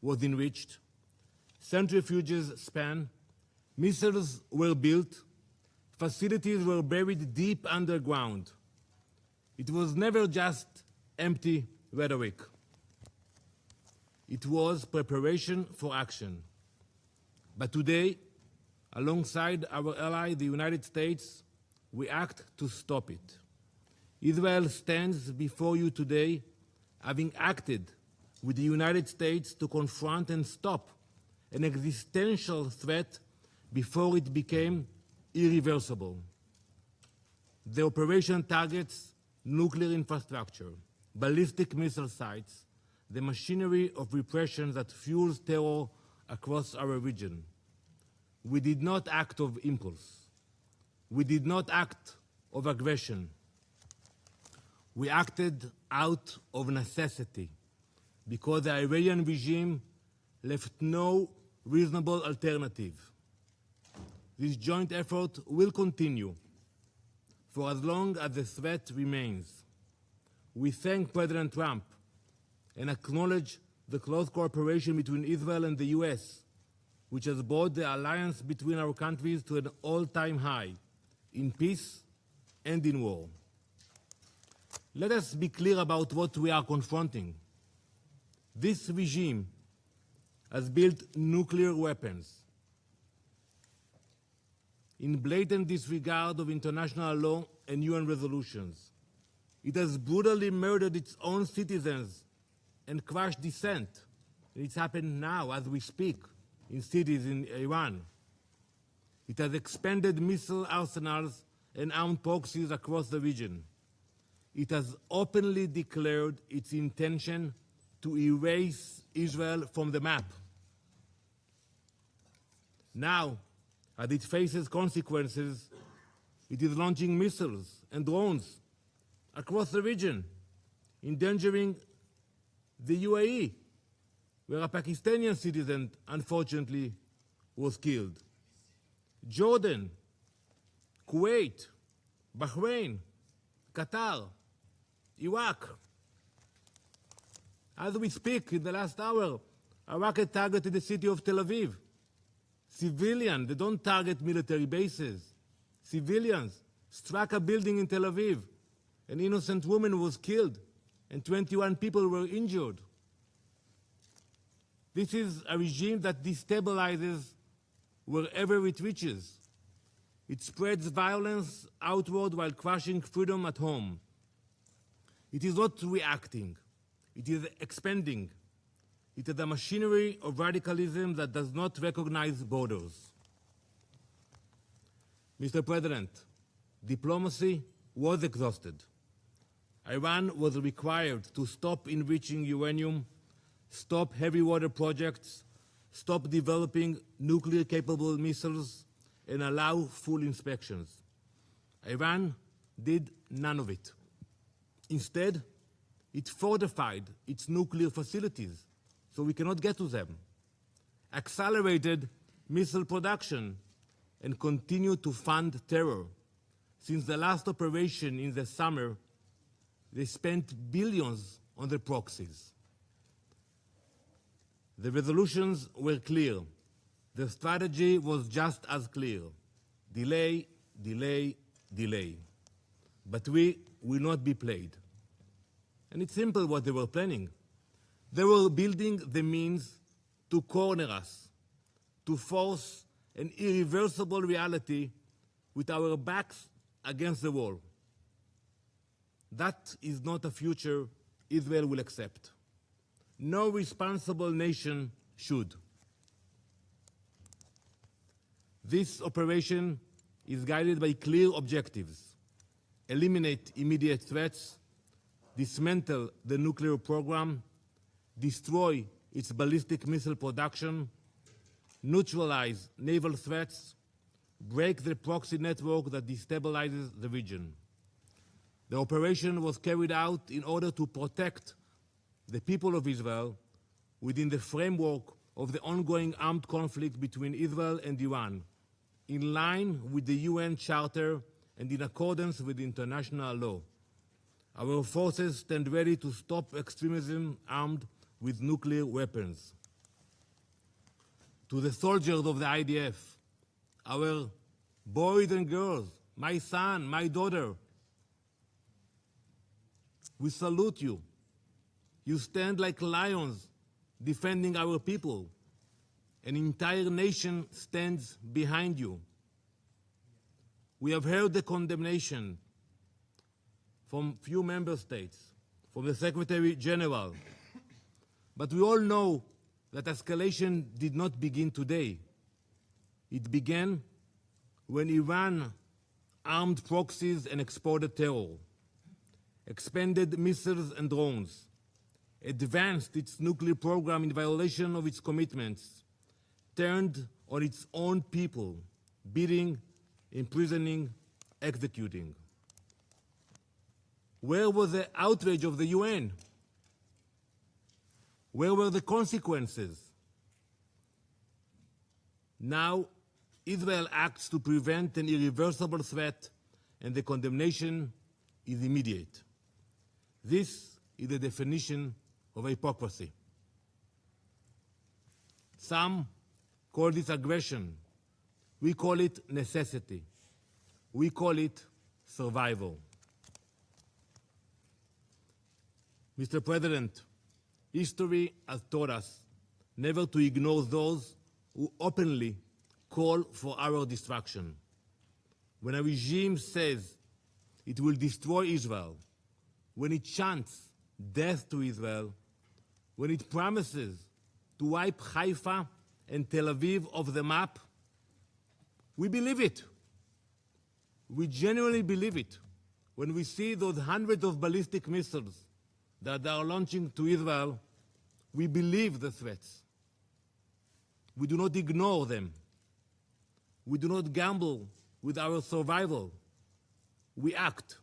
was enriched, centrifuges span, missiles were built, facilities were buried deep underground. It was never just empty rhetoric. It was preparation for action. But today, alongside our ally, the United States, we act to stop it. Israel stands before you today, having acted with the United States to confront and stop an existential threat before it became irreversible. The operation targets nuclear infrastructure, ballistic missile sites, the machinery of repression that fuels terror across our region. We did not act of impulse. We did not act of aggression. We acted out of necessity because the Iranian regime left no reasonable alternative. This joint effort will continue for as long as the threat remains. We thank President Trump and acknowledge the close cooperation between Israel and the U.S., which has brought the alliance between our countries to an all-time high in peace and in war. Let us be clear about what we are confronting. This regime has built nuclear weapons in blatant disregard of international law and UN resolutions. It has brutally murdered its own citizens and crushed dissent. It's happened now as we speak in cities in Iran. It has expanded missile arsenals and armed proxies across the region. It has openly declared its intention to erase Israel from the map. Now, as it faces consequences, it is launching missiles and drones across the region, endangering the UAE, where a Pakistani citizen, unfortunately, was killed. Jordan, Kuwait, Bahrain, Qatar, Iraq. As we speak, in the last hour, a rocket targeted the city of Tel Aviv. Civilians, they don't target military bases. Civilians struck a building in Tel Aviv. An innocent woman was killed and 21 people were injured. This is a regime that destabilizes wherever it reaches. It spreads violence outward while crushing freedom at home. It is not reacting. It is expanding. It is a machinery of radicalism that does not recognize borders. Mr. President, diplomacy was exhausted. Iran was required to stop enriching uranium, stop heavy water projects, stop developing nuclear-capable missiles, and allow full inspections. Iran did none of it. Instead, it fortified its nuclear facilities so we cannot get to them, accelerated missile production, and continued to fund terror. Since the last operation in the summer, they spent billions on their proxies. The resolutions were clear. The strategy was just as clear. Delay, delay, delay. But we will not be played. And it's simple what they were planning. They were building the means to corner us, to force an irreversible reality with our backs against the wall. That is not a future Israel will accept. No responsible nation should. This operation is guided by clear objectives: eliminate immediate threats, dismantle the nuclear program, destroy its ballistic missile production, neutralize naval threats, break the proxy network that destabilizes the region. The operation was carried out in order to protect the people of Israel within the framework of the ongoing armed conflict between Israel and Iran, in line with the UN Charter and in accordance with international law. Our forces stand ready to stop extremism armed with nuclear weapons. To the soldiers of the IDF, our boys and girls, my son, my daughter, we salute you. You stand like lions defending our people. An entire nation stands behind you. We have heard the condemnation from few member states, from the Secretary General, but we all know that escalation did not begin today. It began when Iran armed proxies and exported terror, expanded missiles and drones, advanced its nuclear program in violation of its commitments, turned on its own people, beating, imprisoning, executing. Where was the outrage of the UN? Where were the consequences? Now, Israel acts to prevent an irreversible threat, and the condemnation is immediate. This is the definition of hypocrisy. Some call this aggression. We call it necessity. We call it survival. Mr. President, history has taught us never to ignore those who openly call for our destruction. When a regime says it will destroy Israel, when it chants death to Israel, when it promises to wipe Haifa and Tel Aviv off the map, we believe it. We genuinely believe it when we see those hundreds of ballistic missiles that they are launching to Israel. We believe the threats. We do not ignore them. We do not gamble with our survival. We act.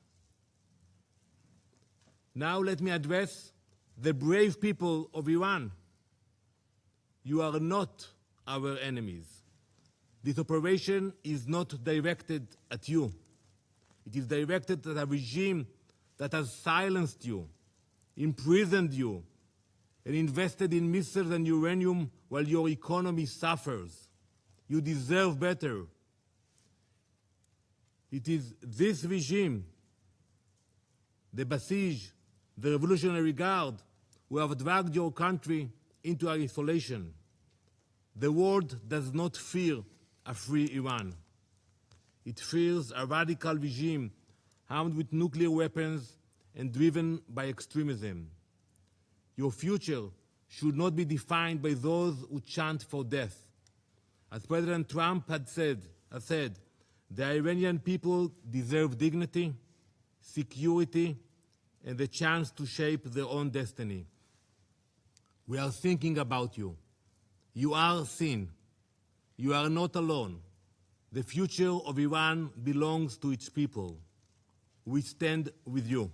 Now let me address the brave people of Iran. You are not our enemies. This operation is not directed at you. It is directed at a regime that has silenced you, imprisoned you, and invested in missiles and uranium while your economy suffers. You deserve better. It is this regime, the Basij, the Revolutionary Guard, who have dragged your country into isolation. The world does not fear a free Iran. It fears a radical regime armed with nuclear weapons and driven by extremism. Your future should not be defined by those who chant for death. As President Trump has said, the Iranian people deserve dignity, security, and the chance to shape their own destiny. We are thinking about you. You are seen. You are not alone. The future of Iran belongs to its people. We stand with you.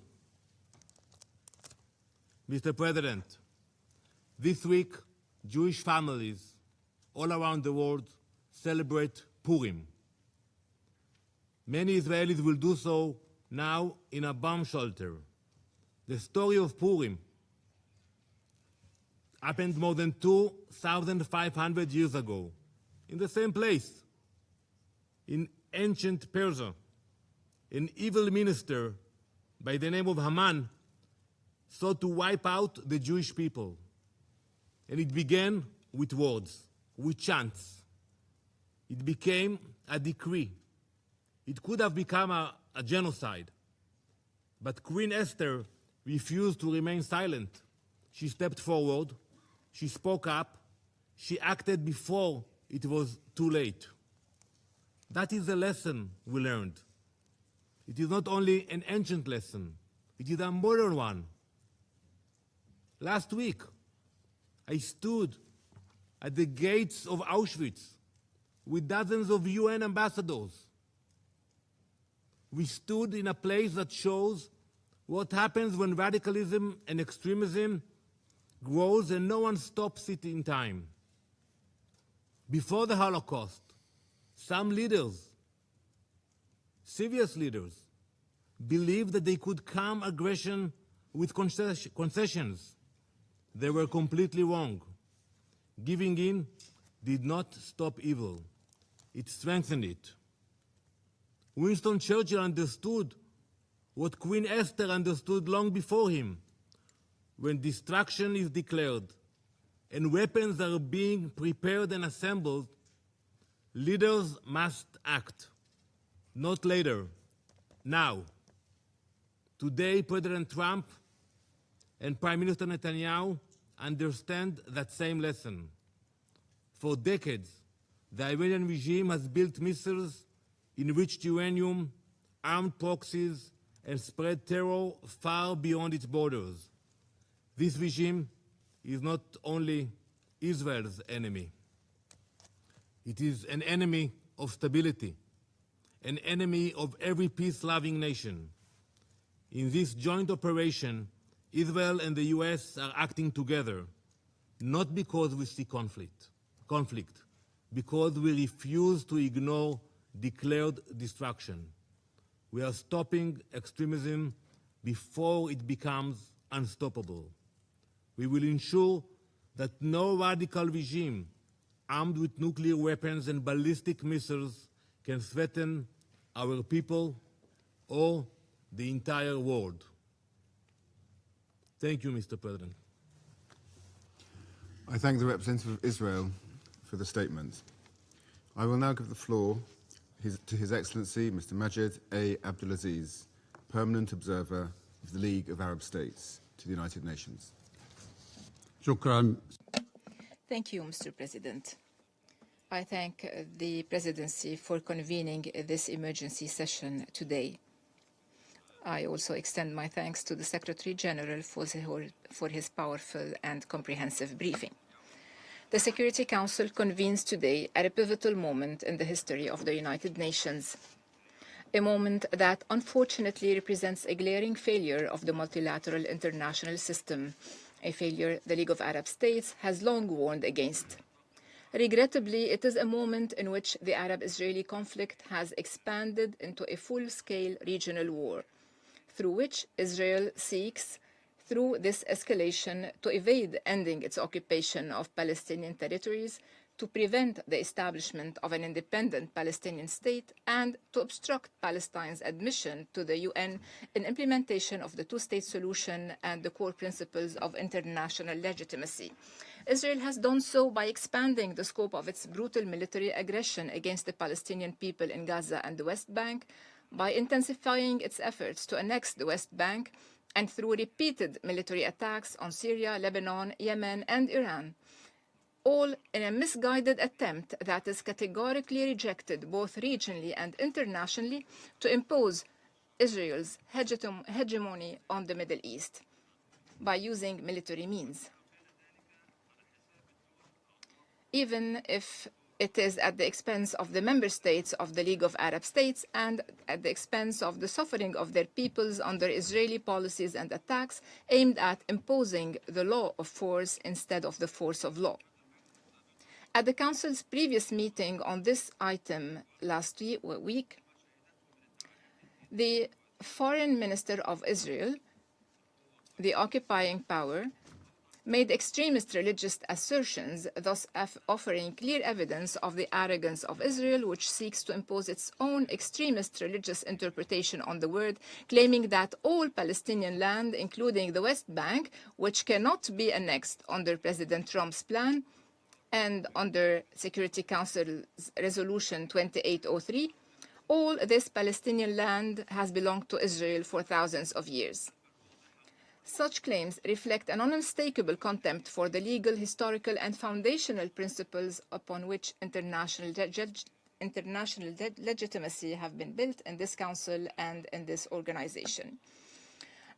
Mr. President, this week, Jewish families all around the world celebrate Purim. Many Israelis will do so now in a bomb shelter. The story of Purim happened more than 2,500 years ago, in the same place, in ancient Persia. An evil minister by the name of Haman sought to wipe out the Jewish people. And it began with words, with chants. It became a decree. It could have become a genocide. But Queen Esther refused to remain silent. She stepped forward. She spoke up. She acted before it was too late. That is the lesson we learned. It is not only an ancient lesson, it is a modern one. Last week, I stood at the gates of Auschwitz with dozens of UN ambassadors. We stood in a place that shows what happens when radicalism and extremism grows and no one stops it in time. Before the Holocaust, some leaders, serious leaders, believed that they could calm aggression with concessions. They were completely wrong. Giving in did not stop evil. It strengthened it. Winston Churchill understood what Queen Esther understood long before him. When destruction is declared and weapons are being prepared and assembled, leaders must act, not later, now. Today, President Trump and Prime Minister Netanyahu understand that same lesson. For decades, the Iranian regime has built missiles, enriched uranium, armed proxies, and spread terror far beyond its borders. This regime is not only Israel's enemy. It is an enemy of stability, an enemy of every peace-loving nation. In this joint operation, Israel and the U.S. are acting together, not because we see conflict, because we refuse to ignore declared destruction. We are stopping extremism before it becomes unstoppable. We will ensure that no radical regime armed with nuclear weapons and ballistic missiles can threaten our people or the entire world. Thank you, Mr. President. I thank the representative of Israel for the statement. I will now give the floor to His Excellency Mr. Majed A. Abdulaziz, Permanent Observer of the League of Arab States to the United Nations. Shukran. Thank you, Mr. President. I thank the Presidency for convening this emergency session today. I also extend my thanks to the Secretary General for his powerful and comprehensive briefing. The Security Council convenes today at a pivotal moment in the history of the United Nations, a moment that unfortunately represents a glaring failure of the multilateral international system, a failure the League of Arab States has long warned against. Regrettably, it is a moment in which the Arab-Israeli conflict has expanded into a full-scale regional war, through which Israel seeks, through this escalation, to evade ending its occupation of Palestinian territories, to prevent the establishment of an independent Palestinian state, and to obstruct Palestine's admission to the UN in implementation of the two-state solution and the core principles of international legitimacy. Israel has done so by expanding the scope of its brutal military aggression against the Palestinian people in Gaza and the West Bank, by intensifying its efforts to annex the West Bank, and through repeated military attacks on Syria, Lebanon, Yemen, and Iran, all in a misguided attempt that is categorically rejected both regionally and internationally to impose Israel's hegemony on the Middle East by using military means. Even if it is at the expense of the member states of the League of Arab States and at the expense of the suffering of their peoples under Israeli policies and attacks aimed at imposing the law of force instead of the force of law. At the Council's previous meeting on this item last week, the Foreign Minister of Israel, the occupying power, made extremist religious assertions, thus offering clear evidence of the arrogance of Israel, which seeks to impose its own extremist religious interpretation on the word, claiming that all Palestinian land, including the West Bank, which cannot be annexed under President Trump's plan and under Security Council's Resolution 2803, all this Palestinian land has belonged to Israel for thousands of years. Such claims reflect an unmistakable contempt for the legal, historical, and foundational principles upon which international legitimacy have been built in this Council and in this organization.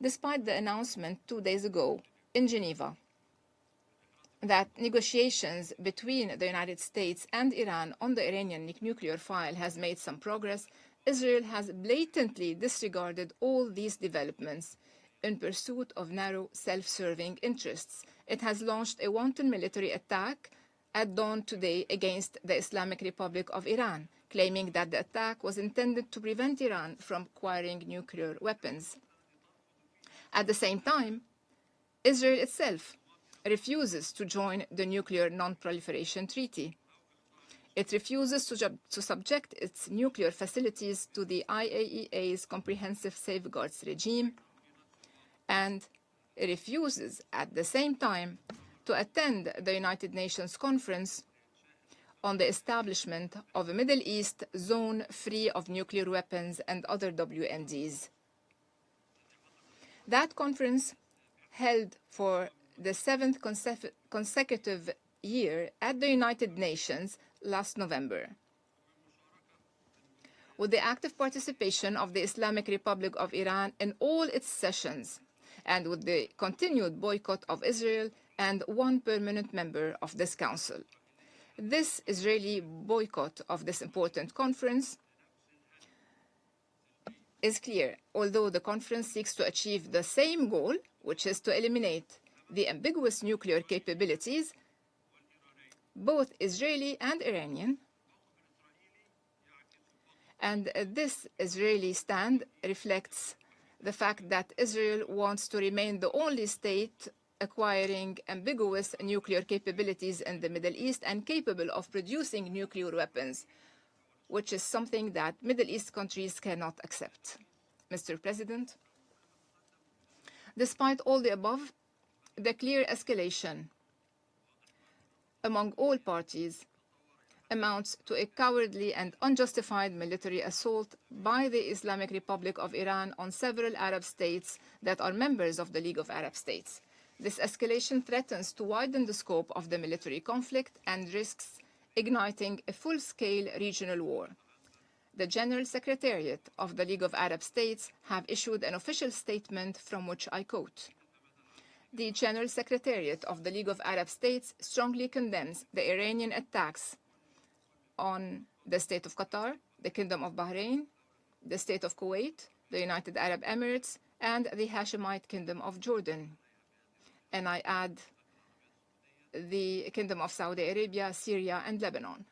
Despite the announcement 2 days ago in Geneva that negotiations between the United States and Iran on the Iranian nuclear file has made some progress, Israel has blatantly disregarded all these developments in pursuit of narrow, self-serving interests. It has launched a wanton military attack at dawn today against the Islamic Republic of Iran, claiming that the attack was intended to prevent Iran from acquiring nuclear weapons. At the same time, Israel itself refuses to join the Nuclear Non-Proliferation Treaty. It refuses to subject its nuclear facilities to the IAEA's comprehensive safeguards regime, and it refuses at the same time to attend the United Nations Conference on the establishment of a Middle East zone free of nuclear weapons and other WMDs. That conference, held for the 7th consecutive year at the United Nations last November, with the active participation of the Islamic Republic of Iran in all its sessions, and with the continued boycott of Israel and one permanent member of this council. This Israeli boycott of this important conference is clear, although the conference seeks to achieve the same goal, which is to eliminate the ambiguous nuclear capabilities, both Israeli and Iranian. And this Israeli stand reflects the fact that Israel wants to remain the only state acquiring ambiguous nuclear capabilities in the Middle East and capable of producing nuclear weapons, which is something that Middle East countries cannot accept. Mr. President, despite all the above, the clear escalation among all parties amounts to a cowardly and unjustified military assault by the Islamic Republic of Iran on several Arab states that are members of the League of Arab States. This escalation threatens to widen the scope of the military conflict and risks igniting a full-scale regional war. The General Secretariat of the League of Arab States have issued an official statement from which I quote: "The General Secretariat of the League of Arab States strongly condemns the Iranian attacks on the State of Qatar, the Kingdom of Bahrain, the State of Kuwait, the United Arab Emirates, and the Hashemite Kingdom of Jordan." And I add the Kingdom of Saudi Arabia, Syria, and Lebanon.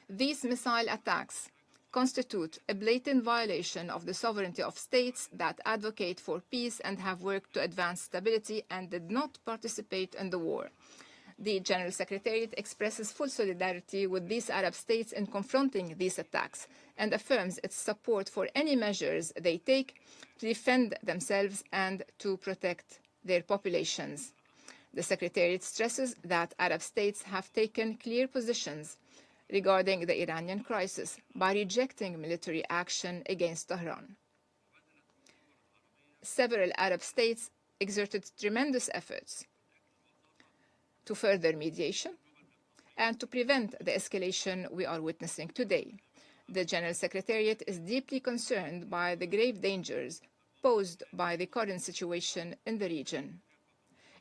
These missile attacks constitute a blatant violation of the sovereignty of states that advocate for peace and have worked to advance stability and did not participate in the war. The General Secretariat expresses full solidarity with these Arab states in confronting these attacks and affirms its support for any measures they take to defend themselves and to protect their populations. The Secretariat stresses that Arab states have taken clear positions regarding the Iranian crisis by rejecting military action against Tehran. Several Arab states exerted tremendous efforts to further mediation and to prevent the escalation we are witnessing today. The General Secretariat is deeply concerned by the grave dangers posed by the current situation in the region.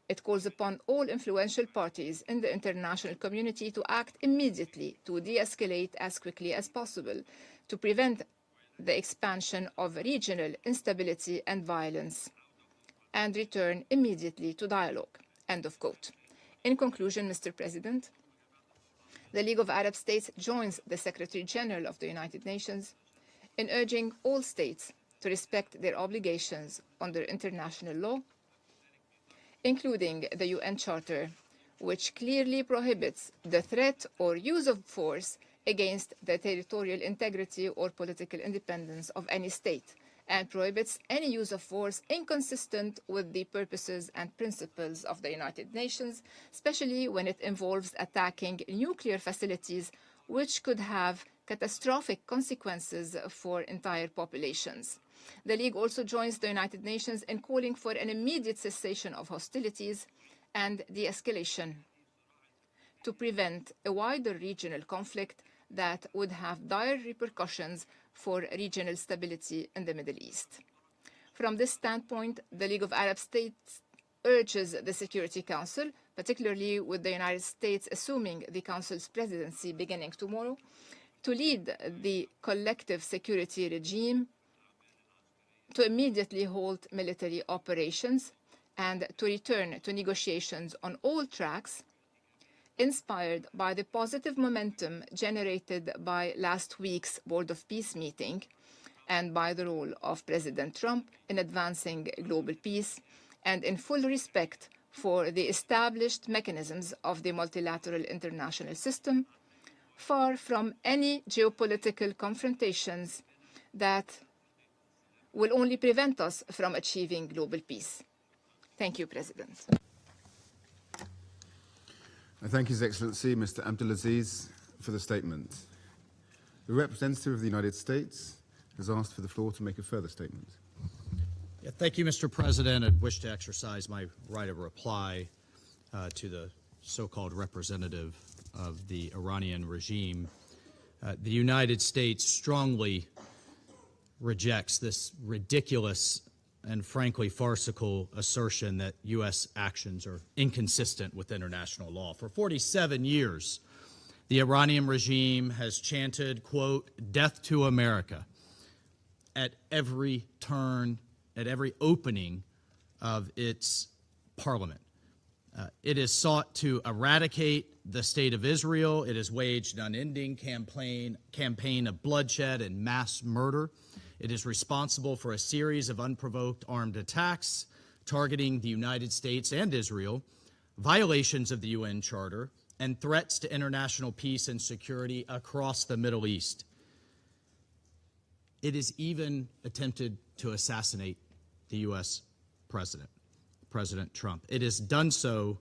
It calls upon all influential parties in the international community to act immediately to de-escalate as quickly as possible, to prevent the expansion of regional instability and violence, and return immediately to dialogue. End of quote. In conclusion, Mr. President, the League of Arab States joins the Secretary General of the United Nations in urging all states to respect their obligations under international law, including the UN Charter, which clearly prohibits the threat or use of force against the territorial integrity or political independence of any state, and prohibits any use of force inconsistent with the purposes and principles of the United Nations, especially when it involves attacking nuclear facilities, which could have catastrophic consequences for entire populations. The League also joins the United Nations in calling for an immediate cessation of hostilities and de-escalation to prevent a wider regional conflict that would have dire repercussions for regional stability in the Middle East. From this standpoint, the League of Arab States urges the Security Council, particularly with the United States assuming the Council's presidency beginning tomorrow, to lead the collective security regime, to immediately halt military operations, and to return to negotiations on all tracks, inspired by the positive momentum generated by last week's Board of Peace meeting and by the role of President Trump in advancing global peace, and in full respect for the established mechanisms of the multilateral international system, far from any geopolitical confrontations that will only prevent us from achieving global peace. Thank you, President. I thank His Excellency Mr. Abdulaziz for the statement. The representative of the United States has asked for the floor to make a further statement. Yeah, thank you, Mr. President. I wish to exercise my right of reply to the so-called representative of the Iranian regime. The United States strongly rejects this ridiculous and frankly farcical assertion that U.S. actions are inconsistent with international law. For 47 years, the Iranian regime has chanted, quote, "Death to America," at every turn, at every opening of its parliament. It has sought to eradicate the state of Israel. It has waged an unending campaign of bloodshed and mass murder. It is responsible for a series of unprovoked armed attacks targeting the United States and Israel, violations of the UN Charter, and threats to international peace and security across the Middle East. It has even attempted to assassinate the U.S. president, President Trump. It has done so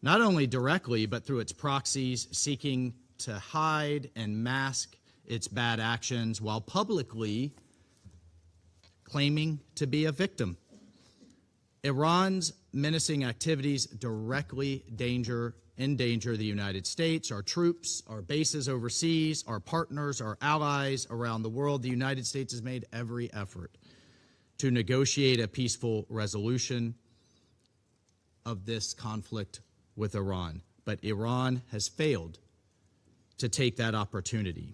not only directly, but through its proxies, seeking to hide and mask its bad actions while publicly claiming to be a victim. Iran's menacing activities directly endanger the United States, our troops, our bases overseas, our partners, our allies around the world. The United States has made every effort to negotiate a peaceful resolution of this conflict with Iran. But Iran has failed to take that opportunity.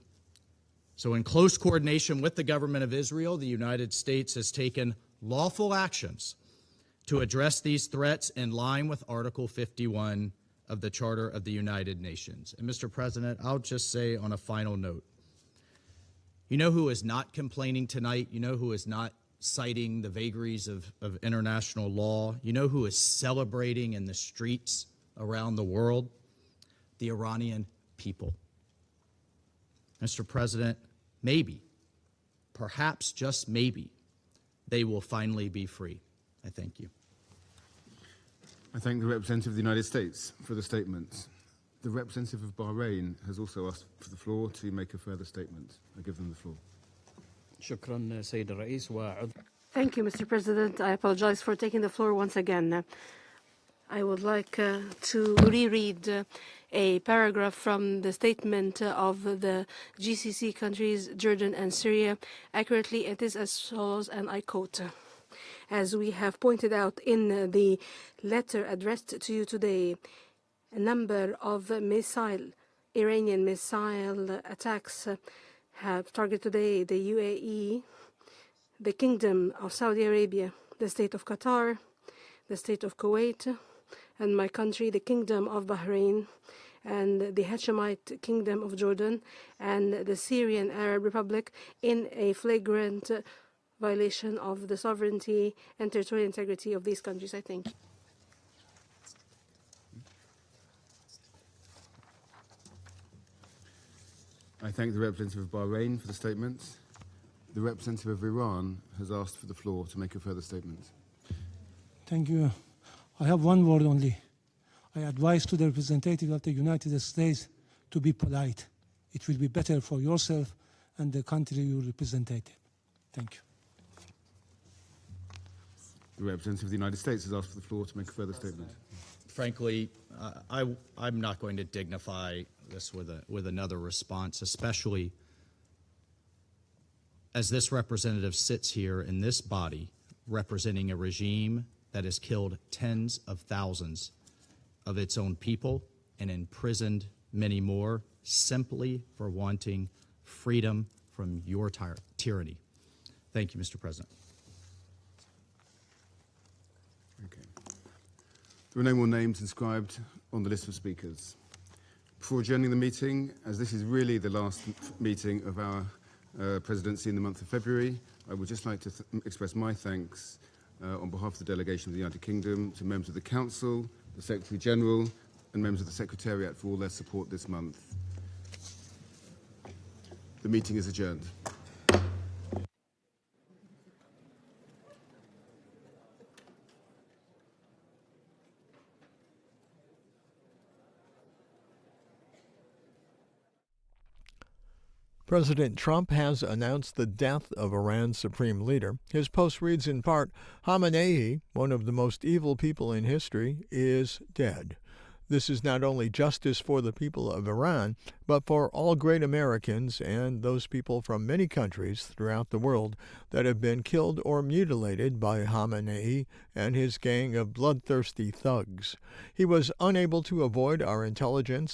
So in close coordination with the government of Israel, the United States has taken lawful actions to address these threats in line with Article 51 of the Charter of the United Nations. And Mr. President, I'll just say on a final note, you know who is not complaining tonight? You know who is not citing the vagaries of international law? You know who is celebrating in the streets around the world? The Iranian people. Mr. President, maybe, perhaps just maybe, they will finally be free. I thank you. I thank the representative of the United States for the statement. The representative of Bahrain has also asked for the floor to make a further statement. I give them the floor. Thank you, Mr. President. I apologize for taking the floor once again. I would like to reread a paragraph from the statement of the GCC countries, Jordan and Syria. Accurately, it is as follows, and I quote, "As we have pointed out in the letter addressed to you today, a number of Iranian missile attacks have targeted today the UAE, the Kingdom of Saudi Arabia, the State of Qatar, the State of Kuwait, and my country, the Kingdom of Bahrain, and the Hashemite Kingdom of Jordan, and the Syrian Arab Republic, in a flagrant violation of the sovereignty and territorial integrity of these countries." I thank you. I thank the representative of Bahrain for the statement. The representative of Iran has asked for the floor to make a further statement. Thank you. I have one word only. I advise to the representative of the United States to be polite. It will be better for yourself and the country you represent. Thank you. The representative of the United States has asked for the floor to make a further statement. Frankly, I'm not going to dignify this with another response, especially as this representative sits here in this body representing a regime that has killed tens of thousands of its own people and imprisoned many more simply for wanting freedom from your tyranny. Thank you, Mr. President. Okay. There are no more names inscribed on the list of speakers. Before adjourning the meeting, as this is really the last meeting of our presidency in the month of February, I would just like to express my thanks on behalf of the delegation of the United Kingdom to members of the Council, the Secretary General, and members of the Secretariat for all their support this month. The meeting is adjourned. President Trump has announced the death of Iran's supreme leader. His post reads in part, Khamenei, one of the most evil people in history, is dead. This is not only justice for the people of Iran, but for all great Americans and those people from many countries throughout the world that have been killed or mutilated by Khamenei and his gang of bloodthirsty thugs. He was unable to avoid our intelligence